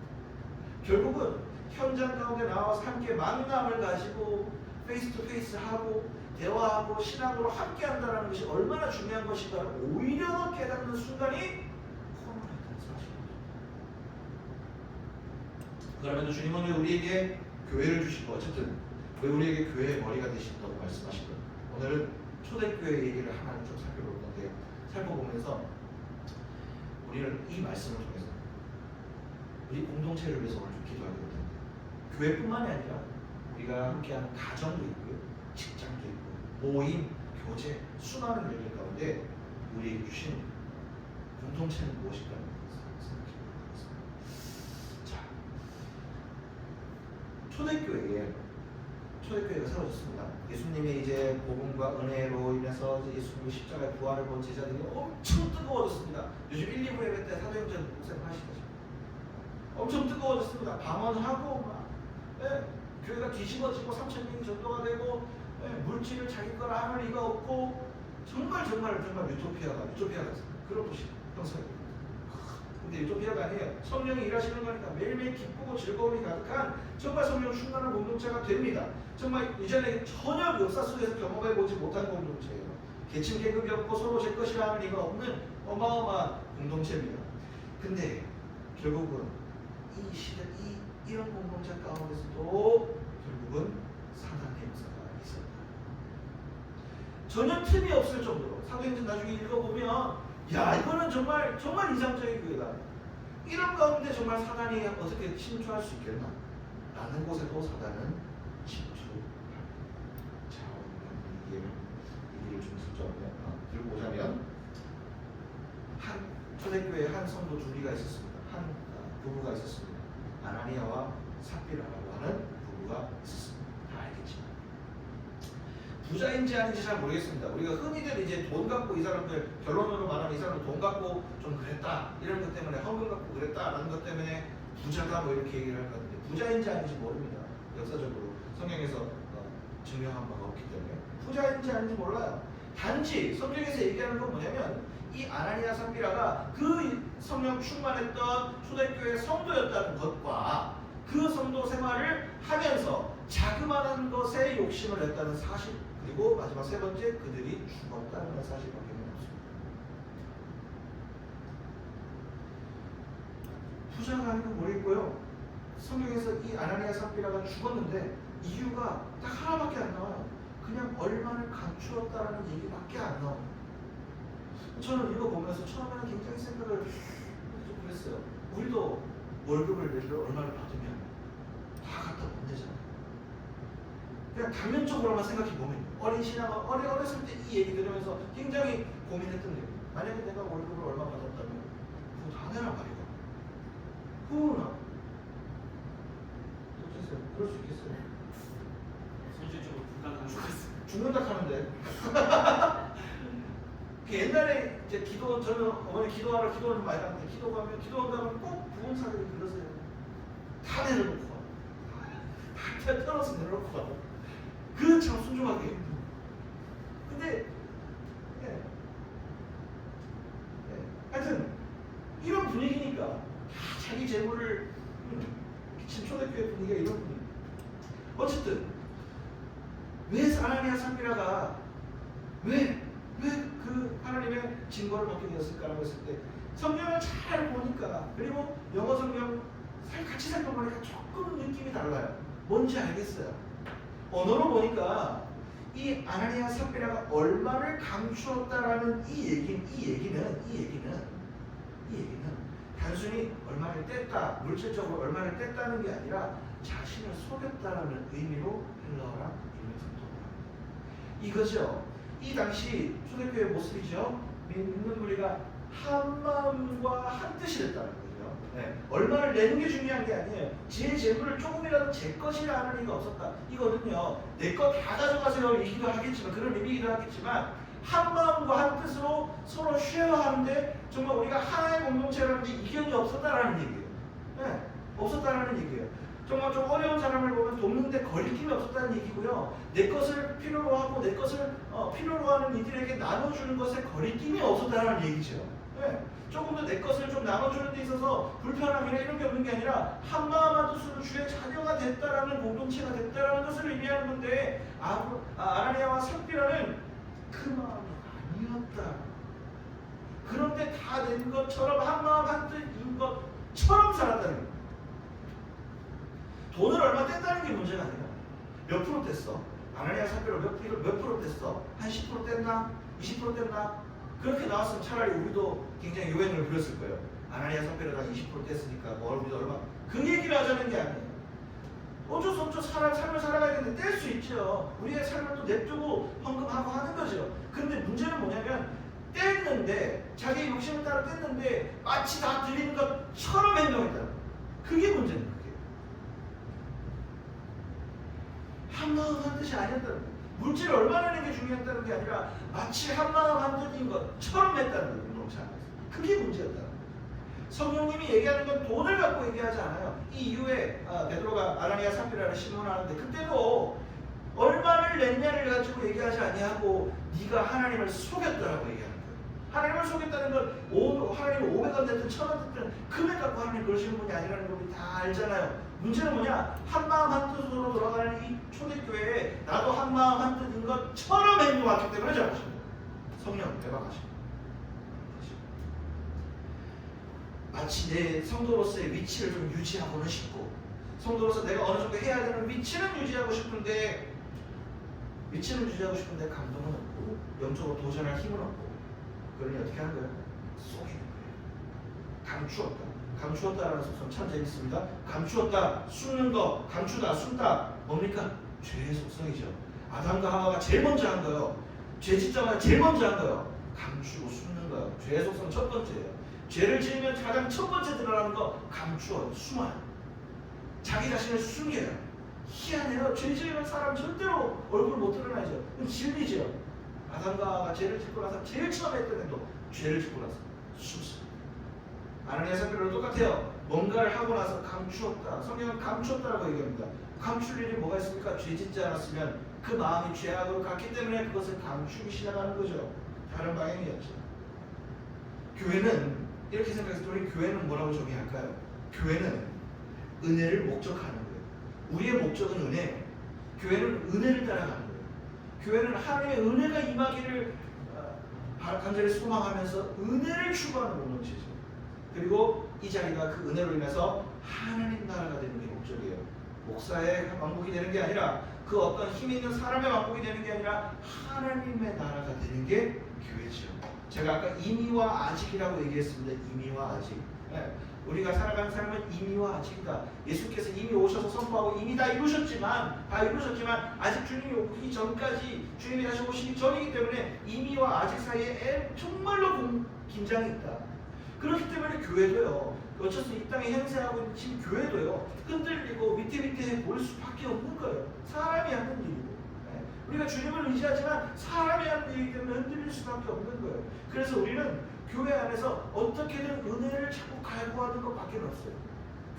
결국은 현장 가운데 나와서 함께 만남을 가지고 페이스 투 페이스 하고 대화하고 신앙으로 함께 한다는 것이 얼마나 중요한 것인가를 오히려 깨닫는 순간이 코로나였다는 사실입니다. 그러면 주님은 우리에게 교회를 주시고 어쨌든 왜 우리에게 교회의 머리가 되신다고 말씀하시고 오늘은 초대교회 얘기를 하나를 좀 살펴볼 건데 살펴보면서 우리는 이 말씀을 통해서 우리 공동체를 위해서 오늘 좀 기도하게 될 텐데 교회뿐만이 아니라 우리가 함께하는 가정도 있고요, 직장도 있고, 모임, 교제, 수많은 일들 가운데 우리에게 주신 공동체는 무엇일까 생각해 보겠습니다. 자, 초대교회가 세워졌습니다. 예수님의 이제 복음과 은혜로 인해서 예수님의 십자가의 부활을 본 제자들이 엄청 뜨거워졌습니다. 요즘 1, 2부 예배 때 사도행전 목사님하시다시피 엄청 뜨거워졌습니다. 방언하고 막 교회가 뒤집어지고 3,000명이 전도가 되고 물질을 자기 거라 하는 리가 없고 정말 유토피아가 그런 도시 형성입니다. 근데 유토피아가 아니에요. 성령이 일하시는 거니까 매일매일 기쁘고 즐거움이 가득한 정말 성령 충만한 공동체가 됩니다. 정말 이전에 전혀 역사 속에서 경험해보지 못한 공동체예요. 계층 계급이 없고 서로 제 것이라 하는 리가 없는 어마어마한 공동체입니다. 근데 결국은 이 시대 이런 공동체 가운데서도 결국은 사단의 역사가 있었다. 전혀 틈이 없을 정도로 사도행전 나중에 읽어보면 야 이거는 정말 이상적인 교회다. 이런 가운데 정말 사단이 어떻게 침투할 수 있겠나? 라는 곳에도 사단은 침투합니다. 자 오늘 이 일을 좀 들고 오자면 한 초대교회에 한 성도 둘이가 있었습니다. 한 부부가 있었습니다. 아나니아와 삽비라라고 하는 부부가 있었습니다. 다 알겠지만 부자인지 아닌지 잘 모르겠습니다. 우리가 흔히들 이제 돈 갖고 이 사람들 결론으로 말하면 이 사람은 돈 갖고 좀 그랬다 이런 것 때문에 헌금 갖고 그랬다라는 것 때문에 부자다 뭐 이렇게 얘기를 할 건데 부자인지 아닌지 모릅니다. 역사적으로 성경에서 증명한 바가 없기 때문에 부자인지 아닌지 몰라요. 단지 성경에서 얘기하는 건 뭐냐면 이 아나니아 삽비라가 그 성령 충만했던 초대교회 성도였다는 것과 그 성도 생활을 하면서 자그마한 것에 욕심을 냈다는 사실 그리고 마지막 세 번째 그들이 죽었다는 사실밖에 없습니다. 부자가 아니고 모르겠고요. 성경에서 이 아나니아 삽비라가 죽었는데 이유가 딱 하나밖에 안 나와요. 그냥 얼마를 감추었다라는 얘기밖에 안 나와요. 저는 이거 보면서 처음에는 굉장히 생각을 좀 그랬어요. 우리도 월급을 내를 얼마를 받으면 다 갖다 못 내잖아요. 그냥 단면적으로만 생각해 보면 어린 신앙은 어렸을 때 이 얘기 들으면서 굉장히 고민했던 얘기. 만약에 내가 월급을 얼마 받았다면 그거 다 내란 말이야. 후나 어쩌세요? 그럴 수 있겠어요? 현실적으로 불가능한 것 같습니다. 죽는다 하는데. 옛날에 이제 저는 어머니 기도하러 기도를 좀 많이 하는데 기도한다면 꼭 부흥사들이 그러세요. 다 내려놓고 다 떨어서 내려놓고 가고 그 참 순종하게. 근데 하여튼 이런 분위기니까 다 자기 재물을 미친 초대교회 분위기가 이런 분위기. 어쨌든 왜 아나니아 삽비라가 왜 그 하나님의 증거를 받게 되었을까라고 했을 때 성경을 잘 보니까 그리고 영어 성경 같이 살펴보니까 조금 느낌이 달라요. 뭔지 알겠어요. 언어로 보니까 이 아나니아 삽비라가 얼마를 감추었다라는 이 얘기는 단순히 얼마를 뗐다, 물질적으로 얼마를 뗐다는 게 아니라 자신을 속였다라는 의미로 헬라어랑 인용성동을 합니다. 이거죠. 이 당시 초대교회 모습이죠. 믿는 우리가 한 마음과 한 뜻이 됐다는 거죠. 얼마를 내는 게 중요한 게 아니에요. 제 재물을 조금이라도 제 것이라 하는 의미가 없었다. 이거는요. 내 거 다 가져가세요 이기도 하겠지만 그런 의미이기도 하겠지만 한 마음과 한 뜻으로 서로 쉐어하는데 정말 우리가 하나의 공동체라는 이견이 없었다라는 얘기예요. 없었다라는 얘기예요. 정말 좀 어려운 사람을 보면 돕는데 거리낌이 없었다는 얘기고요. 내 것을 필요로 하고 내 것을 필요로 하는 이들에게 나눠주는 것에 거리낌이 없었다는 얘기죠. 조금 더 내 것을 좀 나눠주는 데 있어서 불편함이나 이런 게 없는 게 아니라 한 마음 한 뜻으로 주의 자녀가 됐다라는 공동체가 됐다라는 것을 의미하는 건데 아나니아와 삽비라는 그 마음이 아니었다. 그런데 다 된 것처럼 한 마음 한 뜻인 것처럼 살았다는 거예요. 돈을 얼마 뗐다는 게 문제가 아니라 몇 프로 뗐어? 아나니아 삽비라 몇 프로 뗐어? 한 10% 뗐나? 20% 뗐나? 그렇게 나왔으면 차라리 우리도 굉장히 요행을 부렸을 거예요. 아나니아 삽비라가 20% 뗐으니까 뭐 우리도 얼마 그 얘기를 하자는 게 아니에요. 어쩔 수 없죠. 삶을 살아가야 되는데 뗄 수 있죠. 우리의 삶을 또 냅두고 헌금하고 하는 거죠. 근데 문제는 뭐냐면 뗐는데 자기 욕심을 따라 뗐는데 마치 다 드리는 것처럼 행동했다. 그게 문제는 그게. 한마음 한뜻이 아니었다는 거예요. 물질을 얼마나 내는 게 중요했다는 게 아니라 마치 한마음 한뜻인 것처럼 했다는 거예요. 공동체 안에서. 그게 문제였다는 거예요. 성령님이 얘기하는 건 돈을 갖고 얘기하지 않아요. 이 이후에 베드로가 아나니아 삽비라를 신문하는데 그때도 얼마를 냈냐를 가지고 얘기하지 아니하고 네가 하나님을 속였다라고 얘기하는 거예요. 하나님을 속였다는 건 하나님을 500원 됐든 1000원 됐든 금액 갖고 하나님 그러시는 분이 아니라는 걸 우리 다 알잖아요. 문제는 뭐냐? 한마음 한뜻으로 돌아가는 이 초대교회에 나도 한마음 한뜻인 것처럼 행동하기 때문에 잘하시는 거예요. 성령 대박하시는 거예요. 마치 내 성도로서의 위치를 좀 유지하고는 싶고 성도로서 내가 어느 정도 해야 되는 위치는 유지하고 싶은데 감동은 없고 영적으로 도전할 힘은 없고 그러니 어떻게 하는 거예요? 속이는 거예요. 감추었다라는 속성 참 재밌습니다. 감추었다, 숨는 거, 감추다, 숨다 뭡니까? 죄의 속성이죠. 아담과 하와가 제일 먼저 한 거예요. 죄 짓자마자 제일 먼저 한 거예요. 감추고 숨는 거예요. 죄의 속성 첫 번째예요. 죄를 지으면 가장 첫 번째 드러나는 거 감추어요. 숨어요. 자기 자신을 숨겨요. 희한해요. 죄 지으면 사람 절대로 얼굴 못 드러나죠. 그럼 진리죠. 아담과 하와가 죄를 짓고 나서 제일 처음 했던 행동 죄를 짓고 나서 숨었어요. 아나니아 삽비라도 똑같아요. 뭔가를 하고 나서 감추었다. 성경은 감추었다라고 얘기합니다. 감출 일이 뭐가 있습니까? 죄 짓지 않았으면 그 마음이 죄악으로 갔기 때문에 그것을 감추기 시작하는 거죠. 다른 방향이었죠. 교회는 이렇게 생각해서 우리 교회는 뭐라고 정의할까요? 교회는 은혜를 목적하는 거예요. 우리의 목적은 은혜. 교회는 은혜를 따라가는 거예요. 교회는 하나님의 은혜가 임하기를 간절히 소망하면서 은혜를 추구하는 공동체죠. 그리고 이 자리가 그 은혜로 인해서 하나님 나라가 되는 게 목적이에요. 목사의 왕국이 되는 게 아니라 그 어떤 힘 있는 사람의 왕국이 되는 게 아니라 하나님의 나라가 되는 게 교회죠. 제가 아까 이미와 아직이라고 얘기했습니다. 이미와 아직. 네. 우리가 살아가는 삶은 이미와 아직이다. 예수께서 이미 오셔서 선포하고 이미 다 이루셨지만 아직 주님이 오기 전까지 주님이 다시 오시기 전이기 때문에 이미와 아직 사이에 정말로 긴장이 있다. 그렇기 때문에 교회도요. 어쩔 수 이 땅에 행세하고 있는 지금 교회도요. 흔들리고 위태위태해 보일 수밖에 없는 거예요. 사람이 하는 일이고. 우리가 주님을 의지하지만 사람이 하는 일이기 때문에 흔들릴 수밖에 없는 거예요. 그래서 우리는 교회 안에서 어떻게든 은혜를 자꾸 갈구하는 것밖에 없어요.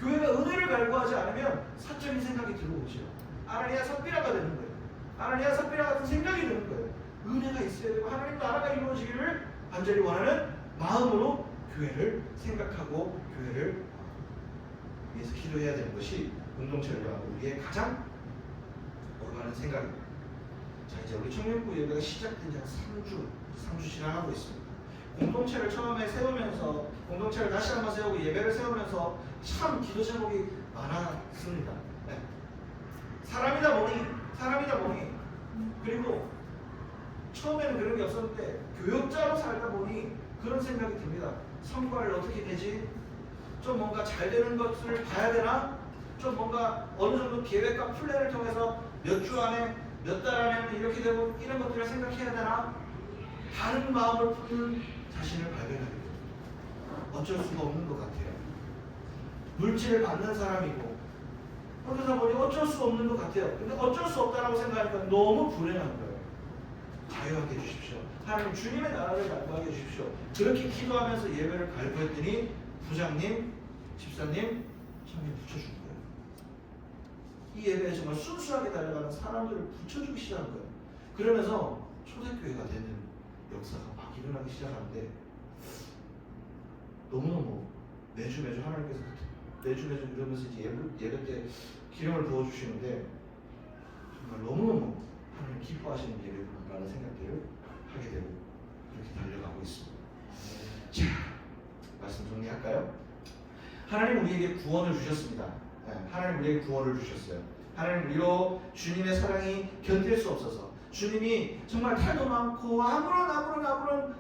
교회가 은혜를 갈구하지 않으면 사적인 생각이 들어오죠. 아나니아 삽비라가 되는 거예요. 아나니아 삽비라 같은 생각이 드는 거예요. 은혜가 있어야 되고 하나님 나라가 이루어지기를 간절히 원하는 마음으로 교회를 생각하고 교회를 위해서 기도해야 되는 것이 공동체를 향한 우리의 가장 올바른 생각입니다. 자, 이제 우리 청년부 예배가 시작된 지 한 3주 지나가고 있습니다. 공동체를 처음에 세우면서 공동체를 다시 한번 세우고 예배를 세우면서 참 기도 제목이 많았습니다. 네. 사람이다 보니 그리고 처음에는 그런 게 없었는데 교역자로 살다 보니 그런 생각이 듭니다. 성과를 어떻게 되지? 좀 뭔가 잘 되는 것을 봐야 되나? 좀 뭔가 어느 정도 계획과 플랜을 통해서 몇 주 안에 몇 달 안에는 이렇게 되고 이런 것들을 생각해야 되나? 다른 마음을 품는 자신을 발견하게 됩니다. 어쩔 수가 없는 것 같아요. 물질을 받는 사람이고 그러다 보니 어쩔 수 없는 것 같아요. 근데 어쩔 수 없다라고 생각하니까 너무 불행한 거예요. 자유하게 해주십시오. 하나님 주님의 나라를 갈구하게 해주십시오. 그렇게 기도하면서 예배를 갈구했더니 부장님, 집사님, 성령 붙여준 거예요. 이 예배에 정말 순수하게 달려가는 사람들을 붙여주기 시작한 거예요. 그러면서 초대교회가 되는 역사가 막 일어나기 시작하는데 너무너무 매주 하나님께서 매주 이러면서 이제 예배 때 기름을 부어주시는데 정말 너무너무 하나님 기뻐하시는 예배구나라는 생각들을 하게 되고 그렇게 달려가고 있습니다. 자, 말씀 정리할까요? 하나님 우리에게 구원을 주셨습니다. 하나님 우리에게 구원을 주셨어요. 하나님 우리로 주님의 사랑이 견딜 수 없어서 주님이 정말 탈도 많고 아무런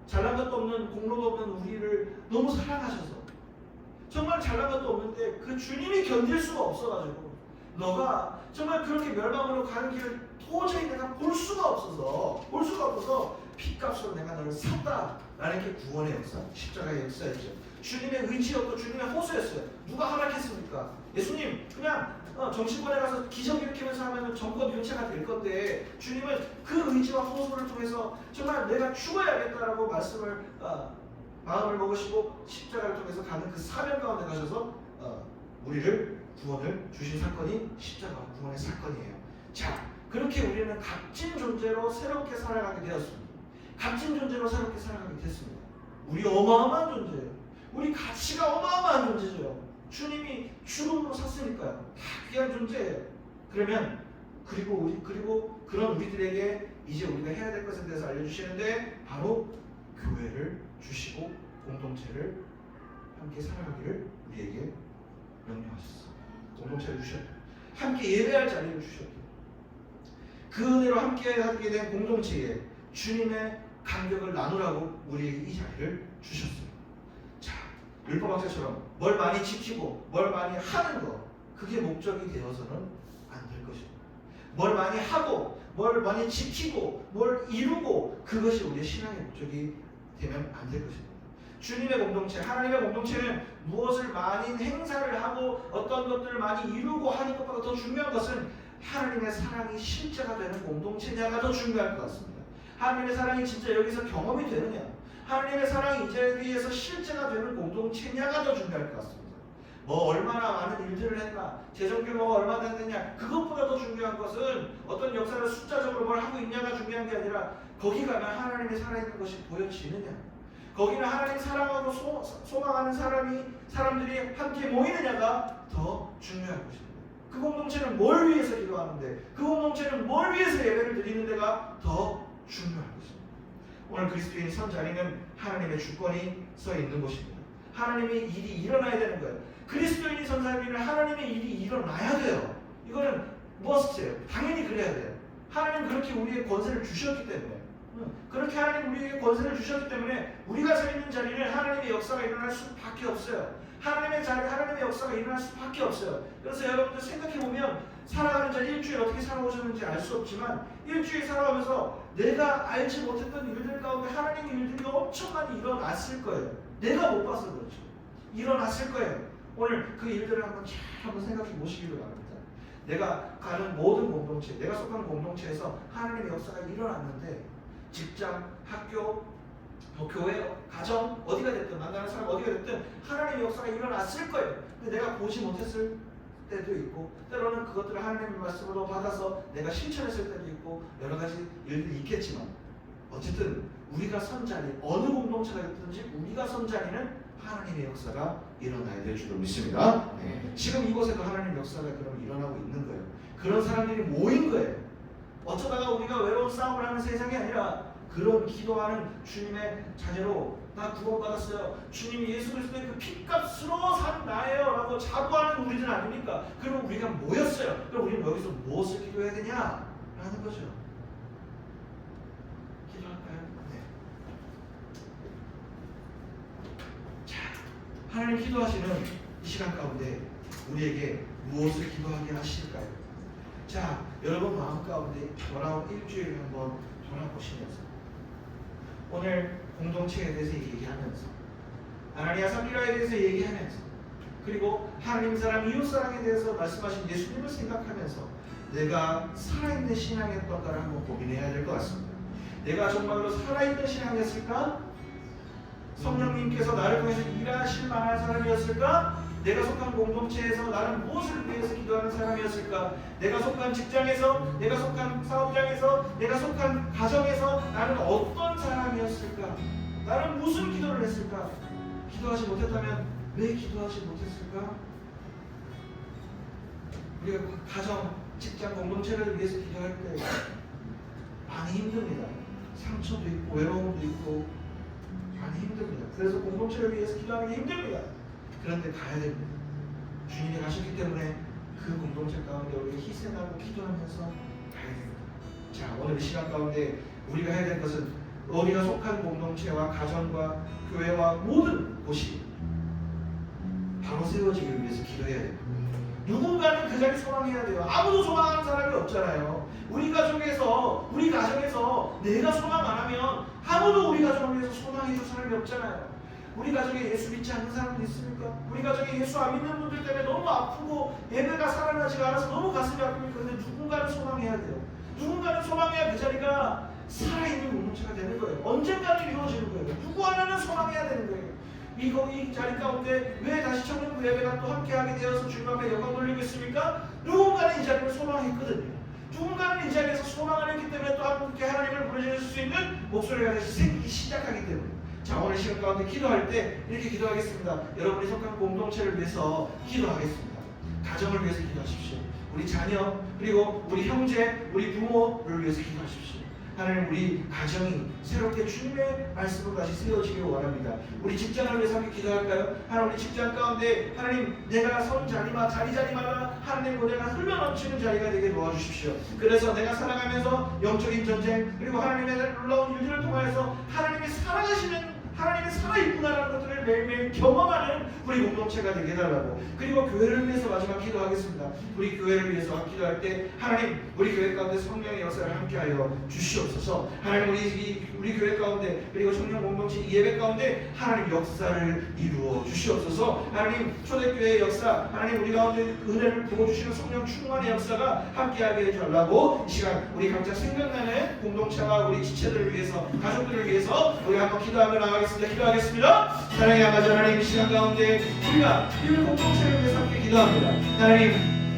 잘난 것도 없는 공로도 없는 우리를 너무 사랑하셔서 정말 잘난 것도 없는데 그 주님이 견딜 수가 없어가지고 너가 정말 그렇게 멸망으로 가는 길을 도저히 내가 볼 수가 없어서 피값으로 내가 너를 샀다라는 게 구원의 역사, 십자가의 역사였죠. 주님의 의지였고 주님의 호소였어요. 누가 허락했습니까? 예수님 그냥 정치권에 가서 기적 일으키면서 하면 정권 교체가 될 건데 주님은 그 의지와 호소를 통해서 정말 내가 죽어야겠다라고 마음을 먹으시고 십자가를 통해서 가는 그 사명 가운데 가셔서 우리를 구원을 주신 사건이 십자가 구원의 사건이에요. 자, 그렇게 우리는 값진 존재로 새롭게 살아가게 되었습니다. 값진 존재로 새롭게 살아가게 됐습니다. 우리 어마어마한 존재예요. 우리 가치가 어마어마한 존재죠. 주님이 죽음으로 샀으니까요. 다 귀한 존재예요. 그러면 그리고 그런 우리들에게 이제 우리가 해야 될 것에 대해서 알려주시는데 바로 교회를 주시고 공동체를 함께 살아가기를 우리에게 명령하셨어요. 공동체를 주셨고 함께 예배할 자리를 주셨고 그 은혜로 함께 하게 된 공동체에 주님의 간격을 나누라고 우리에게 이 자리를 주셨어요. 자, 율법학자처럼 뭘 많이 지키고 뭘 많이 하는 거 그게 목적이 되어서는 안 될 것입니다. 뭘 많이 하고 뭘 많이 지키고 뭘 이루고 그것이 우리의 신앙의 목적이 되면 안 될 것입니다. 주님의 공동체, 하나님의 공동체는 무엇을 많이 행사를 하고 어떤 것들을 많이 이루고 하는 것보다 더 중요한 것은 하나님의 사랑이 실제가 되는 공동체냐가 더 중요할 것 같습니다. 하나님의 사랑이 진짜 여기서 경험이 되느냐, 하나님의 사랑이 이 자리에서 실제가 되는 공동체냐가 더 중요할 것 같습니다. 뭐 얼마나 많은 일들을 했나, 재정 규모가 얼마나 됐느냐, 그것보다 더 중요한 것은 어떤 역사를 숫자적으로 뭘 하고 있냐가 중요한 게 아니라 거기 가면 하나님의 살아있는 것이 보여지느냐, 거기는 하나님 사랑하고 소망하는 사람들이 함께 모이느냐가 더 중요한 것입니다. 그 공동체는 뭘 위해서 기도하는데, 그 공동체는 뭘 위해서 예배를 드리는 데가 더 중요한 것입니다. 오늘 그리스도인이 선 자리는 하나님의 주권이 서 있는 곳입니다. 하나님의 일이 일어나야 되는 거예요. 그리스도인이 선 자리는 하나님의 일이 일어나야 돼요. 이거는 머스트예요. 당연히 그래야 돼요. 하나님 그렇게 우리에게 권세를 주셨기 때문에, 그렇게 하나님 우리에게 권세를 주셨기 때문에 우리가 서 있는 자리는 하나님의 역사가 일어날 수밖에 없어요. 하나님의 자리, 하나님의 역사가 일어날 수밖에 없어요. 그래서 여러분들 생각해보면 살아가는 자 일주일 어떻게 살아오셨는지 알 수 없지만 일주일 살아가면서 내가 알지 못했던 일들 가운데 하나님의 일들이 엄청 많이 일어났을 거예요. 내가 못 봐서 그렇죠. 일어났을 거예요. 오늘 그 일들을 한번 생각해 보시기를 바랍니다. 내가 가는 모든 공동체, 내가 속한 공동체에서 하나님의 역사가 일어났는데 직장, 학교, 교회, 가정 어디가 됐든 만나는 사람 어디가 됐든 하나님의 역사가 일어났을 거예요. 근데 내가 보지 못했을 때도 있고 때로는 그것들을 하나님의 말씀으로 받아서 내가 실천했을 때도 있고 여러 가지 일들이 있겠지만 어쨌든 우리가 선 자리, 어느 공동체가 됐든지 우리가 선 자리는 하나님의 역사가 일어나야 될 줄로 믿습니다. 네. 지금 이곳에도 하나님의 역사가 그럼 일어나고 있는 거예요. 그런 사람들이 모인 거예요. 어쩌다가 우리가 외로운 싸움을 하는 세상이 아니라 그런 기도하는 주님의 자녀로 나 구원받았어요. 주님이 예수 그리스도의 그 핏값으로 산 나예요 라고 자부하는 우리들 아닙니까? 그럼 우리가 모였어요. 그럼 우리는 여기서 무엇을 기도해야 되냐? 라는 거죠. 기도할까요? 네. 자, 하나님 기도하시는 이 시간 가운데 우리에게 무엇을 기도하게 하실까요? 자, 여러분 마음 가운데 돌아온 일주일을 한번 돌아보시면서 오늘 공동체에 대해서 얘기하면서 아나니아 삽비라에 대해서 얘기하면서 그리고 하나님 사랑, 이웃 사랑에 대해서 말씀하신 예수님을 생각하면서 내가 살아있는 신앙이었던가를 한번 고민해야 될 것 같습니다. 내가 정말로 살아있는 신앙이었을까? 성령님께서 나를 통해서 일하실 만한 사람이었을까? 내가 속한 공동체에서 나는 무엇을 위해서 기도하는 사람이었을까? 내가 속한 직장에서, 내가 속한 사업장에서, 내가 속한 가정에서 나는 어떤 사람이었을까? 나는 무슨 기도를 했을까? 기도하지 못했다면 왜 기도하지 못했을까? 우리가 가정, 직장, 공동체를 위해서 기도할 때 많이 힘듭니다. 상처도 있고 외로움도 있고 많이 힘듭니다. 그래서 공동체를 위해서 기도하는 게 힘듭니다. 그런데 가야 됩니다. 주님이 가셨기 때문에 그 공동체 가운데 우리가 희생하고 기도하면서 가야 됩니다. 자, 오늘 이 시간 가운데 우리가 해야 될 것은 우리가 속한 공동체와 가정과 교회와 모든 곳이 바로 세워지기 위해서 기도해야 됩니다. 누군가는 그 자리 소망해야 돼요. 아무도 소망하는 사람이 없잖아요. 우리 가정에서, 우리 가정에서 내가 소망 안 하면 아무도 우리 가정을 위해서 소망해 줄 사람이 없잖아요. 우리 가정에 예수 믿지 않는 사람도 있습니까? 우리 가정에 예수 안 믿는 분들 때문에 너무 아프고 예배가 살아나지가 않아서 너무 가슴이 아픕니다. 그런데 누군가는 소망해야 돼요. 누군가는 소망해야 그 자리가 살아있는 공동체가 되는 거예요. 언젠가는 이루어지는 거예요. 누구 하나는 소망해야 되는 거예요. 이 자리 가운데 왜 다시 청년부 예배가 또 함께하게 되어서 주님 앞에 영광 돌리고 있습니까? 누군가는 이 자리를 소망했거든요. 누군가는 이 자리에서 소망을 했기 때문에 또 함께 하나님을 부르실 수 있는 목소리가 다시 생기기 시작하기 때문에. 자, 오늘 시간 가운데 기도할 때 이렇게 기도하겠습니다. 여러분이 속한 공동체를 위해서 기도하겠습니다. 가정을 위해서 기도하십시오. 우리 자녀, 그리고 우리 형제, 우리 부모를 위해서 기도하십시오. 하나님, 우리 가정이 새롭게 주님의 말씀으로 다시 세워지기를 원합니다. 우리 직장을 위해서 함께 기도할까요? 하나님, 우리 직장 가운데 하나님, 내가 선 자리마다 하나님 내가 흘러넘치는 자리가 되게 도와주십시오. 그래서 내가 살아가면서 영적인 전쟁, 그리고 하나님의 놀라운 일들을 통하여서 하나님이 살아가시는, 하나님이 살아있구나라는 것들을 매일매일 경험하는 우리 공동체가 되게 해달라고. 그리고 교회를 위해서 마지막 기도하겠습니다. 우리 교회를 위해서 기도할 때 하나님, 우리 교회 가운데 성령의 역사를 함께하여 주시옵소서. 하나님, 우리 교회 가운데, 그리고 청년 공동체 예배 가운데 하나님 역사를 이루어 주시옵소서. 하나님, 초대교회의 역사, 하나님 우리 가운데 은혜를 부어주시는 성령 충만의 역사가 함께하게 해달라고. 이 시간 우리 각자 생각나는 공동체와 우리 지체들을 위해서, 가족들을 위해서 우리 한번 기도하며 나가겠습니다. 기도하겠습니다. 사랑의 아버지 하나님, 이 시간 가운데 우리가 이 공동체를 위해서 함께 기도합니다. 하나님,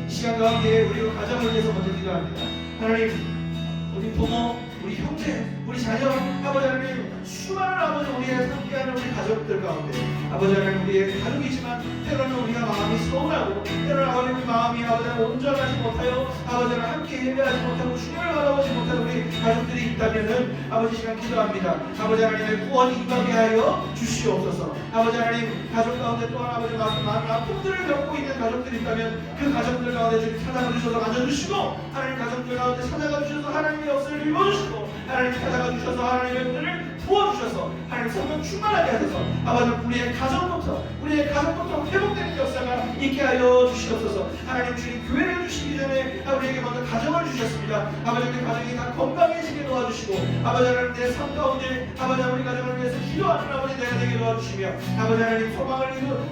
이 시간 가운데 우리 가정을 위해서 먼저 기도합니다. 하나님, 우리 부모, 우리 형제, 우리 자녀, 아버지 하나님, 수많은 아버지 우리의 함께하는 우리 가족들 가운데 아버지 하나님, 우리의 가족이지만 때로는 우리가 마음이 서운하고 때로는 아버지 우리 마음이 아버지 하나님 온전하지 못하여 아버지 하나님 함께 예배하지 못하고 주님을 바라보지 못하는 우리 가족들이 있다면은 아버지 시간 기도합니다. 아버지 하나님의 구원이 임하게 하여 주시옵소서. 아버지 하나님, 가족 가운데 또한 아버지 많은 아픔들을 겪고 있는 가족들이 있다면 그 가족들 가운데 주님 찾아가 주셔서 만져주시고, 하나님 가족들 가운데 찾아가 주셔서 하나님의 역사를 이루어주시고, 하나님 찾아가 주셔서 하나님의 은혜를 부어주셔서 하나님 성령 충만하게 하셔서 아버지 우리의 가정부터 회복되는 역사가 있게 하여 주시옵소서. 하나님, 주님 교회를 주시기 전에 우리에게 먼저 가정을 주셨습니다. 아버지 우리 가정이 다 건강해지게 도와주시고, 아버지 하나님 내 삶 가운데 아버지 우리 가정을 위해서 기도하는 아버지 내가 되게 도와주시며, 아버지 하나님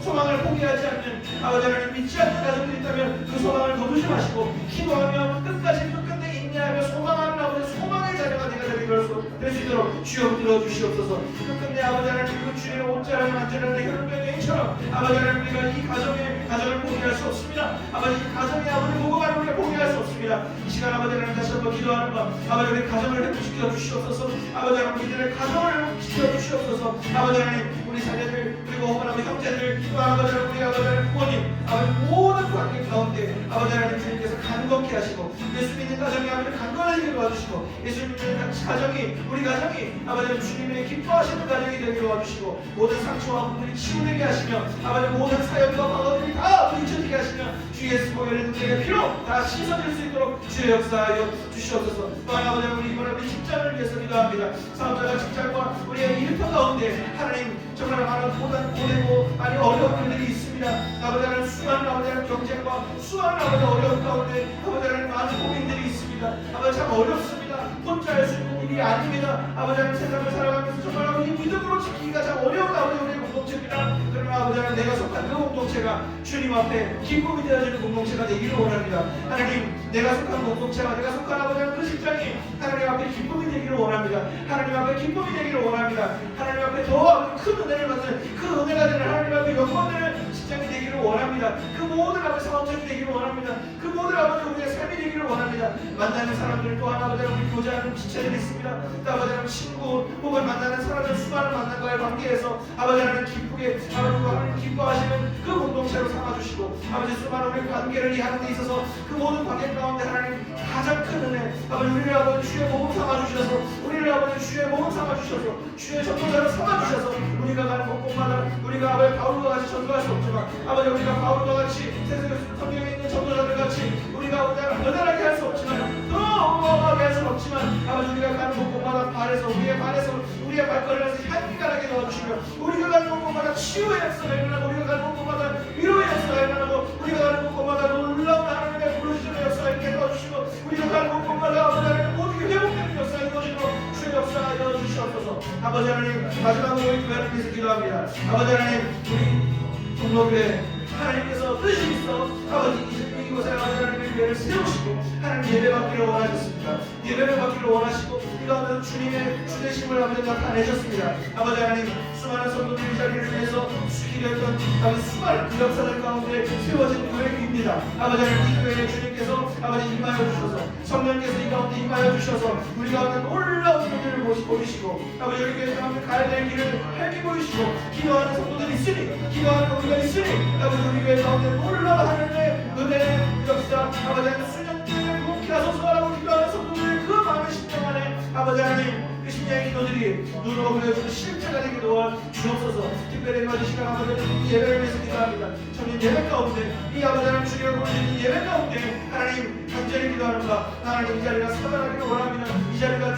소망을 포기하지 않는 아버지 하나님 믿지 않는 가정들이 있다면 그 소망을 거두지 마시고 기도하며 끝끝내 인내하며 소망하는 아버지 소망의 자녀가 내가 되게 될 수 있도록 주여 들어주시옵소서. 끝끝내 아버지 하나님 그 주님의 옷자락을 만지는 혈병행처럼 아버지 하나님 우리가 이 가정을 포기할 수 없습니다. 아버지 이 가정의 아버지 보고만 우리가 포기할 수 없습니다. 이 시간 아버지 하나님 다시 한번 기도하는 것, 아버지 우리 가정을 회복시켜 주시옵소서. 아버지 하나님 우리들의 가정을 회복시켜 주시옵소서. 아버지 하나님 우리 자녀들, 그리고 어머니 형제들, 또 아버지 하나님 우리 아버지 하나님 부모님, 아버지 모든 관계 가운데 아버지 하나님 주님께서 간곡히 하시고 예수 믿는 가정이 아버지 간건해지게 도와주시고, 예수 믿는 가정이 우리 가정이 아버지 주님의 기뻐하시는 가정이 되게 도와주시고, 모든 상처와 분들이 치유되게 하시며 아버지 모든 사역과 과거들이 다 잊혀지게 하시며 주 예수 보혈의 능력의 피로 다 씻어질 수 있도록 주의 역사하여 주시옵소서. 또한 아버지 우리 이번에 우리 직장을 위해서 기도합니다. 사업자가 직장과 우리의 일터 가운데 하나님 정말 많은 고되고 많이 어려운 일들이 있습니다. 아버지 하나님 수많은 아버지 하나님 경쟁과 수많은 아버지 어려운 가운데 아버지 하나님 많은 고민들이 있습니다. 아버지 참 어렵습니다. 혼자 할 수 있는 일이 아닙니다. 아버지 하나님 세상을 살아가면서 정말 아버지 믿음으로 지키기가 참 어려운 아버지 우리의 공동체입니다. 그러나 아버지 하나님 내가 속한 그 공동체가 주님 앞에 기쁨이 되어지는 공동체가 되기를 원합니다. 하나님 내가 속한 공동체와 내가 속한 아버지 하나님 그 직장이 하나님 앞에 기쁨이 되기를 원합니다. 하나님 앞에 기쁨이 되기를 원합니다. 하나님 앞에 더 큰 은혜를 받는 그 은혜가 되는 하나님 앞에 영광되는 직장이 되기를 원합니다. 그 모든 아버지 사업장이 되기를 원합니다. 그 모든 아버지 우리의 삶이 되기를 원합니다. 만나는 사람들 또한 아버지 우리 교제하는 지체들이 있습니다. 또 아버지 하나님 친구 혹은 만나는 사람들 수많은 만남과의 관계에서 아버지 하나님 기쁘게 함께 하나님 기뻐하시는 그 공동체로 삼아주시고 아버지 수많은 우리 관계를 이해하는 데 있어서 그 모든 관계 가운데 하나님 가장 큰 은혜 아버지 우리를 아버지 주의 몸 삼아주셔서 우리를 아버지 주의 몸 삼아주셔서 주의 전도자로 삼아주셔서 우리가 가는 곳곳마다 우리가 아버지 바울과 같이 전도할 수 없지만 아버지 우리가 바울과 같이 세상에 성경에 있는 전도자들 같이 우리가 여전하게 할 수 없지만 더 어마어마하게 할 수는 없지만 아버지 우리가 가는 곳곳마다 발에서 우리의 발에서 우리의 발걸음에서 향기 가게 도와주시며 우리가 가는 곳곳마다 치유의 역사가 일어나고 우리가 가는 곳곳마다 위로의 역사가 일어나고 우리가 가는 곳곳마다 놀라운 하나님의 부르짖음의 역사가 있게 도와주시고 우리가 가는 곳곳마다 아버지 하나님 모든 회복되는 역사가 이루어지고 주의 역사가 이루어주시옵소서. 아버지 하나님 마지막으로 우리 교회를 위해서 기도합니다. 아버지 하나님 우리 동로교회 하나님께서 뜻이 있어 아버지 이곳에 하나님의 교회를 세우시고 하나님 예배받기를 원하셨습니다. 예배를 받기를 원하시고 이 가운데 주님의 주되심을 아버지 나타내셨습니다. 아버지 하나님 수많은 성도들이 자리를 위해서 기도했던 아버지 수많은 그 역사들 가운데 세워진 교회입니다. 아버지 하나님 이 교회에 주님께서 아버지 임하여 주셔서 성령께서 이 가운데 임하여 주셔서 우리 가운데 놀라운 일들을 보이시고 아버지 우리 교회 가운데 가야 될 길을 밝게 보이시고 기도하는 성도들이 있으니 기도하는 우리가 있으니 아버지 우리 교회 가운데 놀라운 하나님의 은혜의 역사 아버지 하나님 수년째 묵히 하소서라고 기도하는 성도들의 그 많은 심령 안에 아버지 하나님 그 심령의 기도들이 눈으로 보여주는 실체가 되게 도와주옵소서. 특별히 마지 시간 아버지 하나님 예배를 위해서 기도합니다. 저는 예배 가운데 이 아버지 하나님 주님을 보여주는 예배 가운데 하나님 간절히 기도하는 바 하나님 이 자리가 살아나기를 원합니다. 이 자리가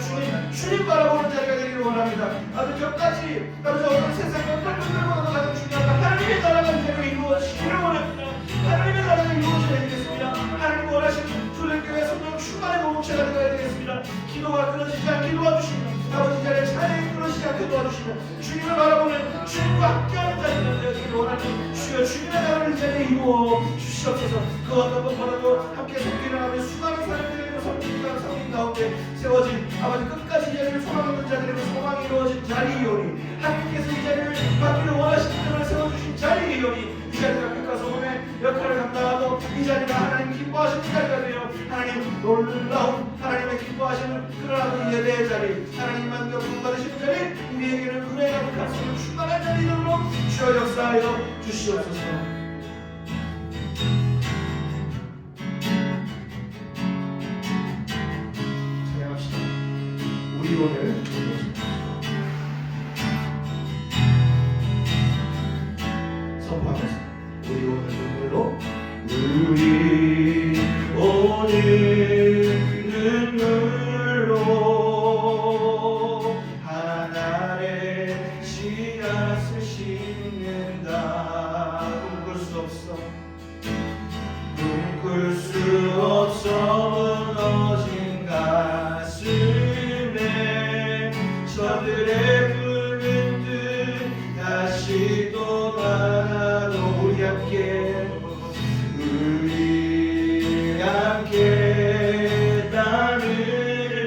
주님 바라보는 자리가 되기를 원합니다. 아버지 저까지 아버지 어떤 세상의 어떤 분들보다 가장 중요한 하나님의 나라가 제대로 이루어지기를 원합니다. 하나님의 나라가 이루어져야 되겠습니다. 하나님 원하시는 초대교회 성령 충만의 공동체가 되어야 되겠습니다. 기도가 끊어지지 않게 도와주시며 아버지 자리에 찬양이 끊어지지 않게 도와주시며 주님을 바라보는 주님과 함께하는 자리가 되기를 원하니 주여 주님의 나라를 이 자리에 이루어 주시옵소서. 그 어떤 것보다도 함께 섬기는 아버지 수많은 사람들의 성령 가운데 세워진 아버지 끝까지 이 자리를 소망하는 자들의 소망이 이루어진 자리이오니 하나님께서 이 자리를 받기를 원하시는 분을 세워주신 자리이오니 이 자리가 빛과 소금의 역할을 감당하고 이 자리가 하나님 기뻐하시는 자리가 되어 하나님 놀라운 하나님의 기뻐하시는 그러한 예배의 자리 하나님만 격분 받으시는 자리 우리에게는 은혜 가득한 성령 충만한 자리로 주여 역사하여 주시옵소서. 우리 오늘 선포하면서 우리 오늘 눈물로 우리 오늘 눈물로 하나의 씨앗을 심는다. 꿈꿀 수 없어 꿈꿀 수 없어 무너진 가슴에 저들의 붉은 뜻 다시 또 날아도 우리 함께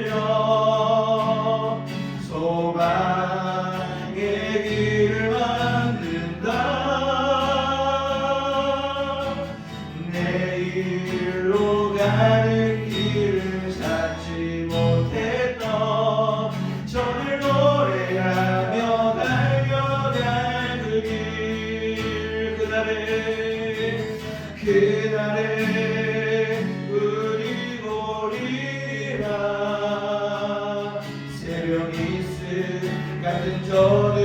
따르려 소망의 길을 만든다. 내일로 가는 길을 찾지 못했던 저를 노래하며 달려갈 그 길 그날에 우리 보리라 새벽 이슬 같은 저들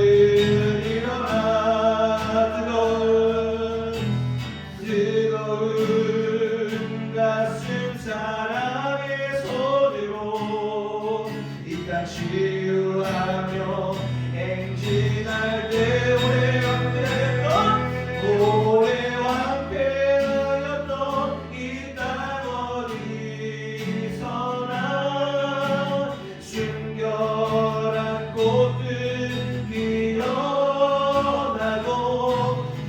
일어나 뜨거운 가슴 사랑의 손으로 이 땅 치유하며 행진할 때 오래 왕패하였던 이 땅 어디서나 순결한 꽃들 피어나고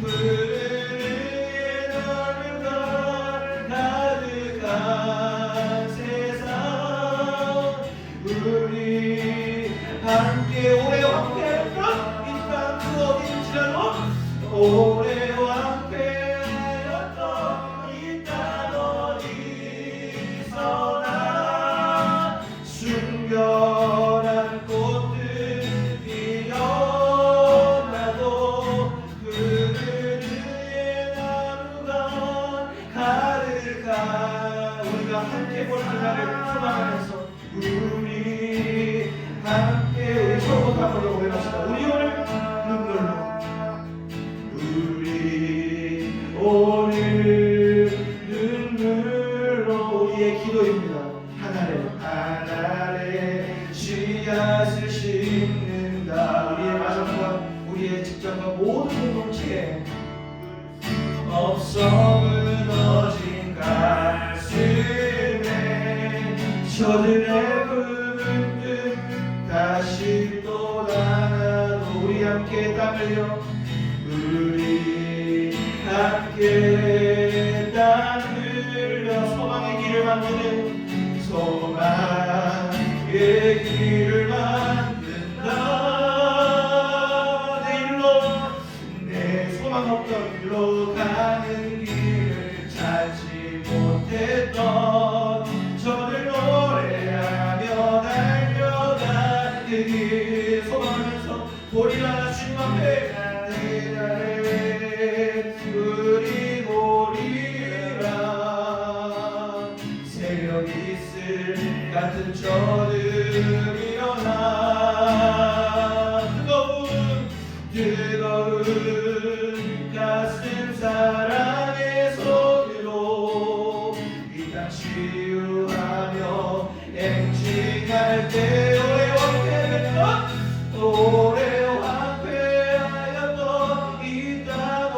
푸르른 하늘과 가득한 세상 우리 함께 오래 왕패했던 이 땅 그 어딘지라도 오래 왕패했던 이 땅 어디서나 순결한 꽃들 피어나고 없어 무너진 가슴에 저들의 부름들 다시 또 나눠 우리 함께 땀 흘려 우리 함께 땀 흘려 소망의 길을 만드는 소망의 길을 만든다 내 일로 내 소망 없던 길로 가는 길을 찾지 못했던 저들 노래하며 달려간 그 길 소망하면서 보리라 주님 앞에 나를 우리 보리라 새벽 이슬 같은 저들 일어나 뜨거운 가슴 사랑의 손으로 이 땅 치유하며 행진할 때 오래 황폐하였던 이 땅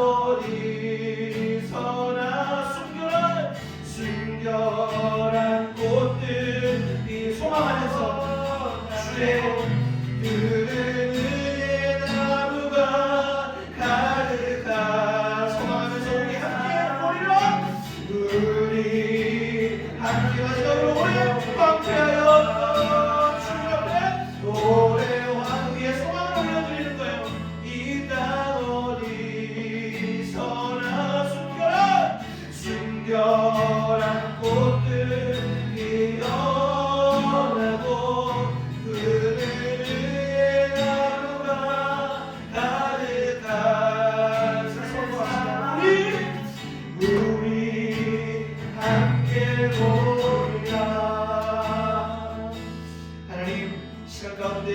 어디서나 순결한 꽃들이 소망하면서 주의 은혜의 나무가 가득한 소망하면서 우리 함께 보리라 우리 함께 마지막으로 오래 황폐하였던 주님 앞에 오래 황폐의 소망을 올려드리는 거예요. 이 땅 어디서나 순결한 꽃들이 피어나고 그늘의 나무가 가득한 사소한 우리 함께 보리라. 하나님 시간 가운데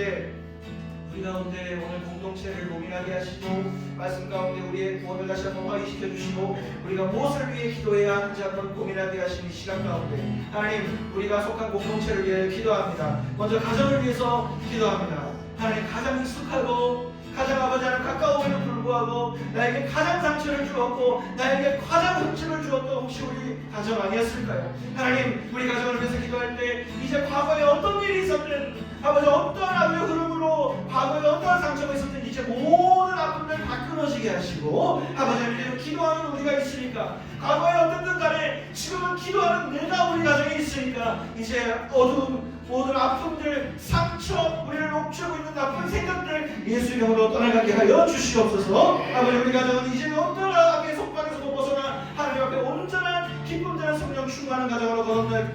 우리 가운데 오늘 공동체를 고민하게 하시고 말씀 가운데 우리의 구원을 다시 한번 확인시켜 주시고 우리가 무엇을 위해 기도해야 하는지 한번 고민하게 하시는 시간 가운데 하나님 우리가 속한 공동체를 위해 기도합니다. 먼저 가정을 위해서 기도합니다. 하나님 가장 익숙하고 가장 아버지 하나님 가까움에도 불구하고 나에게 가장 상처를 주었고 나에게 가장 흠집을 주었던 혹시 우리 가정 아니었을까요? 하나님 우리 가정을 위해서 기도할 때 이제 과거에 어떤 일이 있었든 아버지 어떤 아버지 흐름으로 과거에 어떤 상처가 있었든 이제 모든 아픔들 다 끊어지게 하시고 아버지 하나님 기도하는 우리가 있으니까 과거에 어떻든 간에 지금은 기도하는 내가 우리 가정에 있으니까 이제 어두운 모든 아픔들 상처 우리를 옥죄고 있는 나쁜 생각들 예수 이름으로 떠나가게 하여 주시옵소서. 아버지 우리 가정은 이제 어떤 악의 속박에서 못 벗어나 하나님 앞에 온전한 기쁨되는 성령 충만한 가정으로 거듭날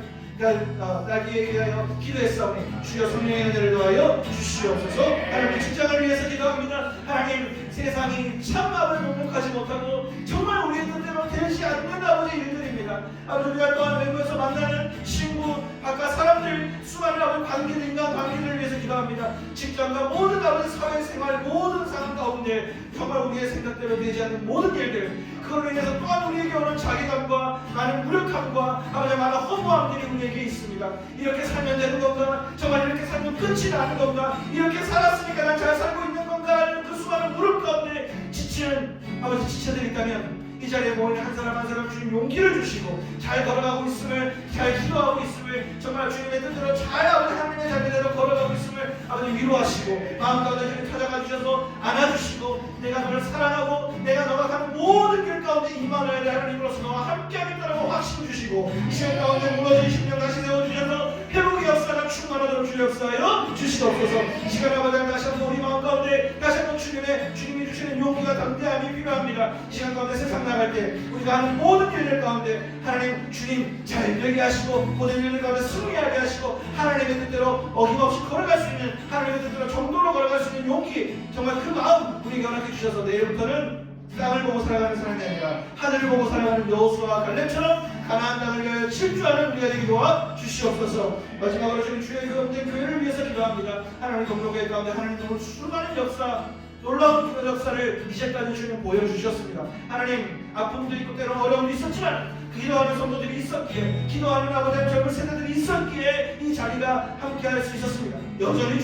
나기에 위하여 기도했사오니 주여 성령의 은혜를 더하여 주시옵소서. 하나님 직장을 위해서 기도합니다. 하나님 세상이 참마음을 녹록하지 못하고 정말 우리의 뜻대로 되지 않는 아버지 일들입니다. 아버지 우리가 또한 외부에서 만나는 친구 바깥 사람들 수많은 아버지 관계들 인간 관계들을 위해서 기도합니다. 직장과 모든 아버지 사회생활 모든 상황 가운데 정말 우리의 생각대로 되지 않는 모든 일들 그걸로 인해서 또한 우리에게 오는 자괴감과 많은 무력함과 아버지 많은 허무함들이 우리에게 있습니다. 이렇게 살면 되는 건가? 정말 이렇게 살면 끝이 나는 건가? 이렇게 살았으니까 난 잘 살고 있는 건가? 하는 그 수많은 무릎 가운데 지치는 아버지 지체들이 있다면 이 자리에 모이는 한 사람 한 사람 주님 용기를 주시고 잘 걸어가고 있음을 잘 기도하고 있음을 정말 주님의 뜻대로 잘 아버지 하나님의 자리대로 걸어가고 있음을 아버지 위로하시고 마음 가운데 주님 찾아가 주셔서 안아주시고 내가 너를 사랑하고 내가 너가 가는 모든 길 가운데 임마누엘 하나님으로서 너와 함께하겠다라고 확신 주시고 이 시간 가운데 무너진 심령 다시 세워주셔서 회복의 역사가 충만하도록 주 역사하여 주시옵소서. 이 시간 아버지 다시 한번 우리 마음 가운데 다시 한번 주님이 주시는 용기가 담대함이 필요합니다. 이 시간 가운데 세상 나갈 때 우리가 하는 모든 일들 가운데 하나님 주님 잘 되게 하시고 모든 일들 가운데 승리하게 하시고 하나님의 뜻대로 어김없이 걸어갈 수 있는 하나님의 뜻대로 정도로 걸어갈 수 있는 용기 정말 그 마음 우리에게 허락해 주셔서 내일부터는 땅을 보고 살아가는 사람이 아니라 하늘을 보고 살아가는 여호수아와 갈렙처럼 가나안 땅을 위하여 질주하는 우리가 되게 도와 주시옵소서. 마지막으로 지금 주의 거듭된 교회를 위해서 기도합니다. 하나님 공동교회 가운데 하나님 너무 수많은 역사 놀라운 기도 역사를 이제까지 주님 보여주셨습니다. 하나님 아픔도 있고 때로는 어려움도 있었지만 기도하는 성도들이 있었기에 기도하는 아버지 젊은 세대들이 있었기에 이 자리가 함께할 수 있었습니다. 여전히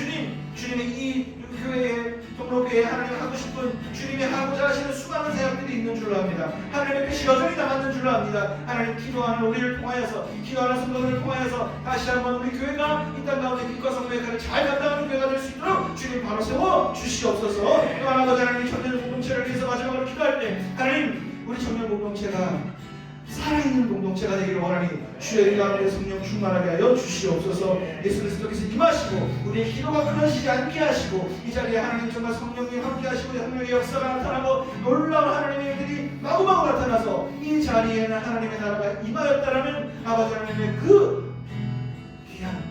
주님의 이 교회에 동로교회에 하나님 하고 싶은 주님이 하고자 하시는 수많은 사역들이 있는 줄로 압니다. 하나님 하나님의 그 여정이 남았는 줄로 압니다. 하나님 기도하는 우리를 통하여서 기도하는 성도들을 통하여서 다시 한번 우리 교회가 이 땅 가운데 빛과 성도의 역할을 잘 감당하는 교회가 될 수 있도록 주님 바로 세워 주시옵소서. 또 아버지 하나님 청년 공동체를 위해서 마지막으로 기도할 때 하나님 우리 청년 공동체가 살아있는 공동체가 되기를 원하니 주의 가운데 성령 충만하게 하여 주시옵소서. 예수 그리스도께서 임하시고 우리의 기도가 끊어지지 않게 하시고 이 자리에 하나님 정말 성령님 함께 하시고 성령의 역사가 나타나고 놀라운 하나님의 일들이 마구마구 나타나서 이 자리에는 하나님의 나라가 임하였다라는 아버지 하나님의 그 귀한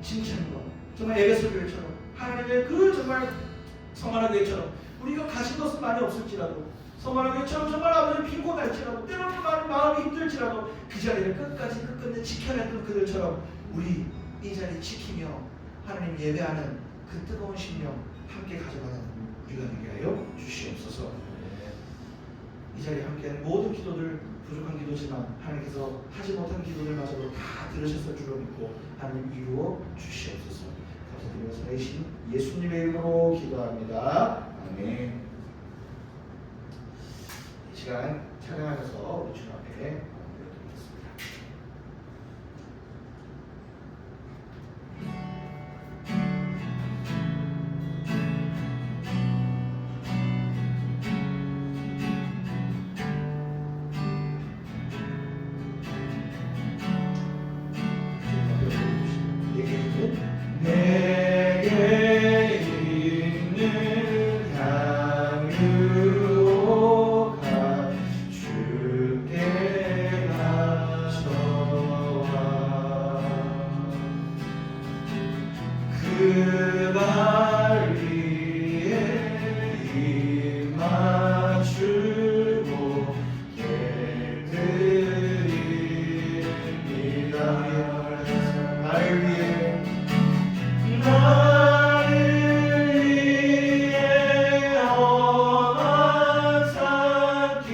칭찬과 정말 에베소 교회처럼 하나님의 그 정말 성만화 교회처럼 우리가 가진 것은 많이 없을지라도 성만화 교회처럼 정말 아버지 빈곤할지라도 때로는 많은 마음이 힘들지라도 그 자리를 끝끝내 지켜냈던 그들처럼 우리 이 자리 지키며 하나님 예배하는 그 뜨거운 심령 함께 가져가는 우리가 되게 하여 주시옵소서. 이 자리에 함께하는 모든 기도들 부족한 기도지만 하나님께서 하지 못한 기도들마저도 다 들으셨을 줄로 믿고 하나님 이루어 주시옵소서. 감사드리며 살아계신 예수님의 이름으로 기도합니다. 아멘. 이 시간 찬양하셔서 우리 주 앞에 드리겠습니다. 내게 있는 향유로 가 주께 나서와 그 발 위에 입 맞추고 예드립니다. 날 위해 나를 위해 험한 산길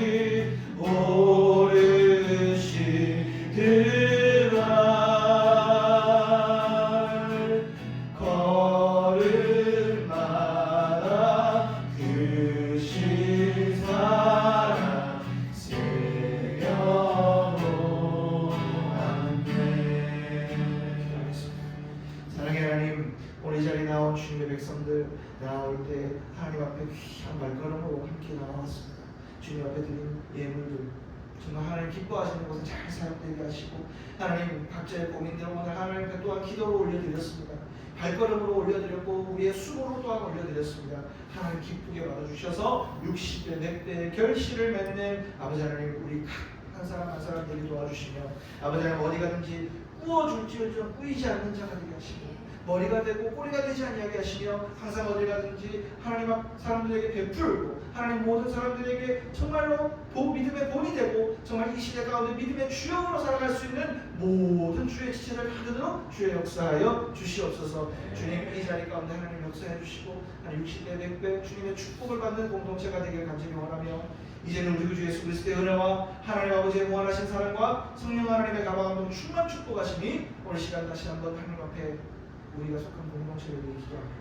오르신 그 발 걸음마다 그 신사랑 새겨놓았네. 사랑의 하나님, 오늘 이 자리에 나온 주님의 백성들 나올 때 하나님 앞에 귀한 말걸음으로 함께 나왔습니다. 주님 앞에 드린 예물들 정말 하나님 기뻐하시는 것은 잘 사용되게 하시고 하나님 각자의 고민들 오늘 하나님께 또한 기도로 올려드렸습니다. 발걸음으로 올려드렸고 우리의 수고로 또한 올려드렸습니다. 하나님 기쁘게 받아주셔서 60배, 100배의 결실을 맺는 아버지 하나님 우리 한 사람 한 사람들이 도와주시며 아버지 하나님 어디 가든지 꾸어줄지언정 꾸이지 않는 자가 되게 하시고 머리가 되고 꼬리가 되지 아니하게 하시며 항상 어디 가든지 하나님 앞 사람들에게 베풀고 하나님 모든 사람들에게 정말로 믿음의 본이 되고 정말 이 시대 가운데 믿음의 주역으로 살아갈 수 있는 모든 주의 지체를 하도록 주의 역사하여 주시옵소서. 주님 이 자리 가운데 하나님 역사해 주시고 하나님 60배 100배 주님의 축복을 받는 공동체가 되길 간절히 원하며 이제는 우리 주 예수 그리스도의 은혜와 하나님 아버지의 무한하신 사랑과 성령 하나님의 가방함으로 충만 축복하시니 오늘 시간 다시 한번 하나님 앞에 우리가 속한 공동체를 위해 기도합니다.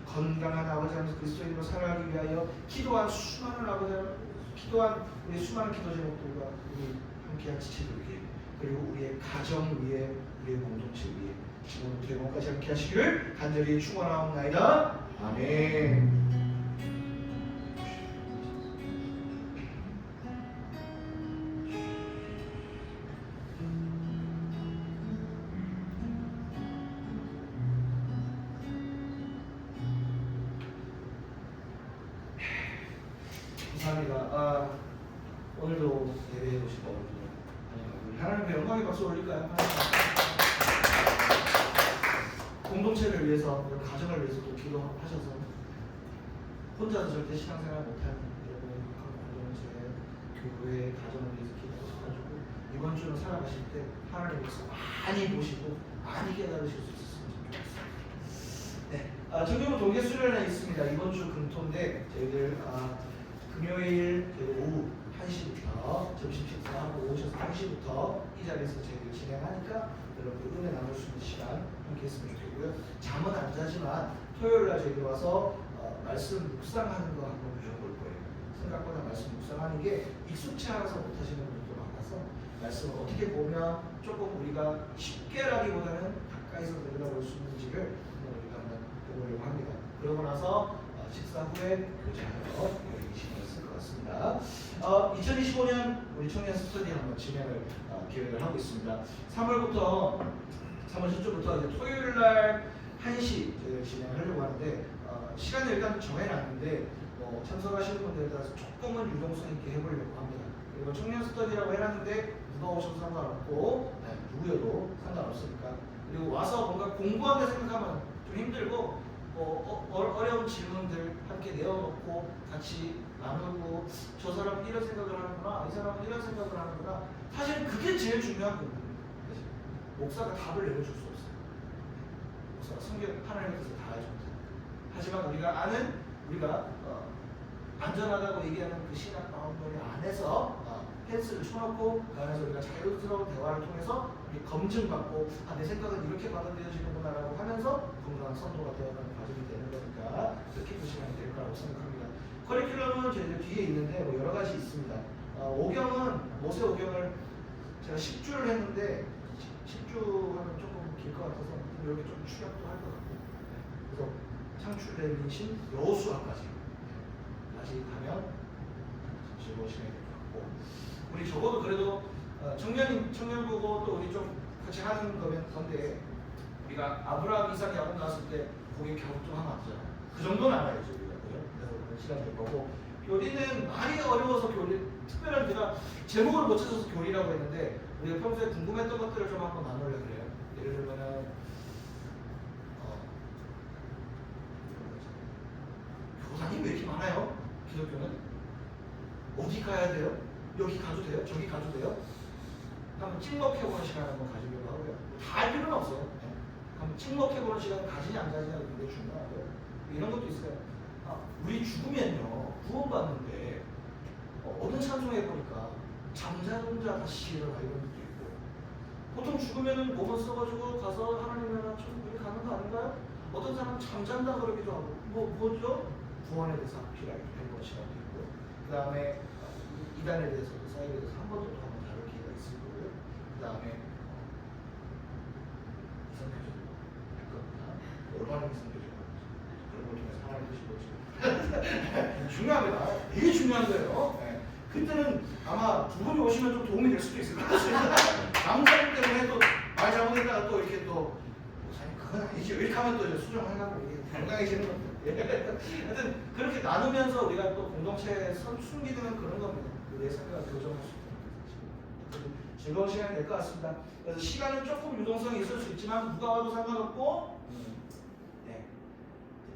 건강한 아버지 하나님 그리스도인으로 살아가기 위하여 기도한 수많은 아버지 기도한 우리 수많은 기도 제목들과 우리 함께한 지체들 위해 그리고 우리의 가정 위에 우리의 공동체 위에 지금부터 영원까지 함께 하시기를 간절히 축원하옵나이다. 아멘. 감사합니다. 오늘도 예배해 오신 여러분들 하나님께 영광의 박수 올릴까요? 공동체를 위해서 가정을 위해서 또 기도하셔서 혼자서 절대 신앙생활 못하는 여러분 공동체 교회 가정을 위해서 기도하셔가지고 이번 주는 살아가실 때 하나님께서 많이 보시고 많이 깨달으실 수 있었으면 좋겠습니다. 네, 저기로 동계 수련회 있습니다. 이번 주 금토인데 저희들 금요일 오후 1시부터 점심 식사하고 오셔서 1시부터 이 자리에서 저희들 진행하니까 여러분들 은혜 나눌 수 있는 시간 함께 했으면 좋겠고요. 잠은 안 자지만 토요일날 저희들 와서 말씀 묵상하는 거 한번 배워볼 거예요. 생각보다 말씀 묵상하는 게 익숙치 않아서 못하시는 분들도 많아서 말씀을 어떻게 보면 조금 우리가 쉽게라기보다는 가까이서 들여다볼 수 있는지를 우리가 한번 해보려고 합니다. 그러고 나서 식사 후에 교제하러 여기 시간을 쓸 것 같습니다. 2025년 우리 청년 스터디 한번 진행을 계획을 하고 있습니다. 3월 첫주부터 이제 토요일 날 1시 저희가 진행하려고 하는데 시간을 일단 정해놨는데 참석하시는 분들에 따라서 조금은 유동성 있게 해보려고 합니다. 그리고 청년 스터디라고 해놨는데 누가 오셔도 상관없고 누구여도 상관없으니까. 그리고 와서 뭔가 공부하게 생각하면 좀 힘들고 어려운 질문들 함께 내어놓고 같이 나누고 저 사람은 이런 생각을 하는구나 이 사람은 이런 생각을 하는구나. 사실은 그게 제일 중요한 부분입니다. 목사가 답을 내려줄 수 없어요. 목사가 성경 하나님의 뜻을 다 해줍니다. 하지만 우리가 안전하다고 얘기하는 그 신학 바운더리 안에서 펜스를 쳐놓고 그 안에서 우리가 자유스러운 대화를 통해서 검증받고 내 생각은 이렇게 받아들여지는구나 라고 하면서 건강한 선도가 되어가는 과정이 되는 거니까 그렇게 그 시간이 될 거라고 생각합니다. 커리큘럼은 저희들 뒤에 있는데 여러 가지 있습니다. 오경은 모세 오경을 제가 10주를 했는데 10주 하면 조금 길 것 같아서 여기 좀 추격도 할 것 같고 그래서 창출되신 여호수아까지 다시 가면 즐거운 시간이 될 것 같고 우리 적어도 그래도 청년 보고 또 우리 좀 같이 하는 건데 우리가 아브라함, 이삭, 야곱 나왔을 때 거기에 갸우뚱하면 안 되잖아요. 그 정도는 알아야죠 우리가. 그래서 그런 시간 될 거고 교리는 많이 어려워서 교리 특별한 제가 제목을 못 찾아서 교리라고 했는데 우리가 평소에 궁금했던 것들을 좀 한번 나누려고 그래요. 예를 들면은 교단이 왜 이렇게 많아요? 기독교는 어디 가야 돼요? 여기 가도 돼요? 저기 가도 돼요? 한번 찍먹해보는 시간 한번 가지려고 하고요. 다 할 필요는 없어요. 네. 한번 찍먹해보는 시간 가지냐 안 가지냐 굉장히 중요하고요. 이런 것도 있어요. 우리 죽으면요 구원받는데 어느 찬송에 보니까 잠자는 자 다시 일어나 이런 것도 있고 보통 죽으면은 몸은 썩어지고 가서 하나님 나라 천국에 가는 거 아닌가요? 어떤 사람은 잠잔다 그러기도 하고 뭐죠? 구원에 대해서 필요하게 된 시간도 있고 그 다음에 이단에 대해서도 사역에 대해서 한 번 정도 한번 다룰 기회가 있을 거고요. 그 다음에 이성교제도 할 겁니다. 얼마나 이성교제가 그런 걸 통해서 하나님 뜻이 뭐지? 중요합니다. 되게 중요한 거예요. 네. 그때는 아마 두 분이 오시면 좀 도움이 될 수도 있을 것 같아요. 남자들 때문에 또 말 잘못했다가 또 이렇게 또 목사님 그건 아니죠. 이렇게 하면 또 수정하려고 이게 건강해지는 겁니다. 하여튼 그렇게 나누면서 우리가 또 공동체에 숨기는 그런 겁니다. 우리의 생각을 교정할 수 있는 즐거운 시간이 될 것 같습니다. 그래서 시간은 조금 유동성이 있을 수 있지만 누가 와도 상관없고 네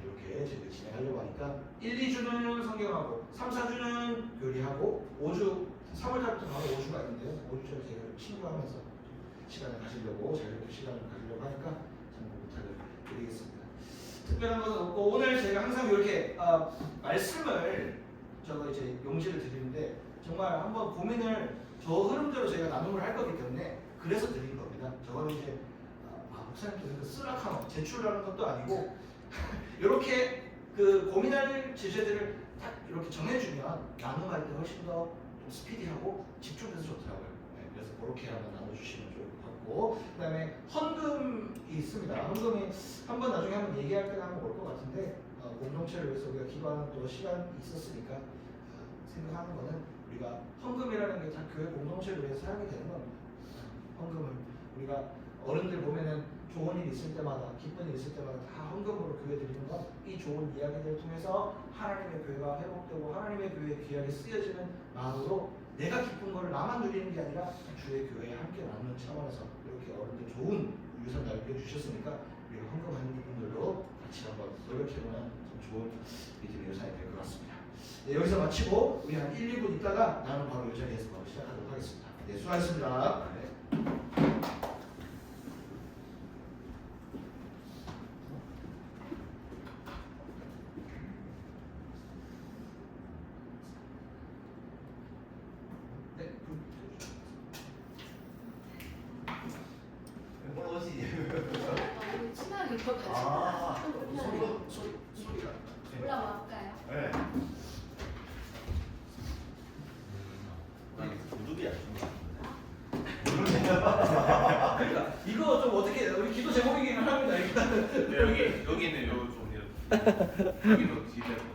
이렇게 저희가 진행하려고 하니까 1, 2주는 성경하고 3, 4주는 교리하고 5주 3월달부터 바로 5주가 있는데요. 5주 전에 제가 친구하면서 시간을 가지려고 자유롭게 시간을 가지려고 하니까 참고 부탁을 드리겠습니다. 특별한 것은 없고 오늘 제가 항상 이렇게 말씀을 저거 이제 용지를 드리는데 정말 한번 고민을 저 흐름대로 저희가 나눔을 할 거기 때문에 그래서 드린 겁니다. 저거는 이제 목사님도 쓰라카노 제출하는 것도 아니고 이렇게 그 고민할 주제들을 딱 이렇게 정해주면 나눔할 때 훨씬 더 좀 스피디하고 집중돼서 좋더라고요. 네, 그래서 그렇게 한번 나눠주시면 좋을 것 같고 그다음에 헌금이 있습니다. 헌금이 한번 나중에 한번 얘기할 때가 한번 올 것 같은데 공동체를 위해서 우리가 기도하는 또 시간이 있었으니까 생각하는 거는 우리가 헌금이라는 게 다 교회 공동체를 위해서 사용이 되는 겁니다. 헌금을 우리가 어른들 보면은 좋은 일 있을 때마다 기쁜 일 있을 때마다 다 헌금으로 교회 드리는 건 이 좋은 이야기들을 통해서 하나님의 교회가 회복되고 하나님의 교회에 귀하게 쓰여지는 마음으로 내가 기쁜 걸 나만 누리는 게 아니라 주의 교회에 함께 나누는 차원에서 이렇게 어른들 좋은 유산 남겨주셨으니까 우리가 헌금하는 부분들도 같이 한번 노력해보면 좀 좋은 믿음의 유산이 될 것 같습니다. 네, 여기서 마치고 우리 한 1, 2분 있다가 나는 바로 이 자리에서 바로 시작하도록 하겠습니다. 네, 수고하셨습니다. 네. 친하게 이거 같이 소리가 올라갈까요? 네. 여기 여기는 요좀 이렇게 여기도 집에서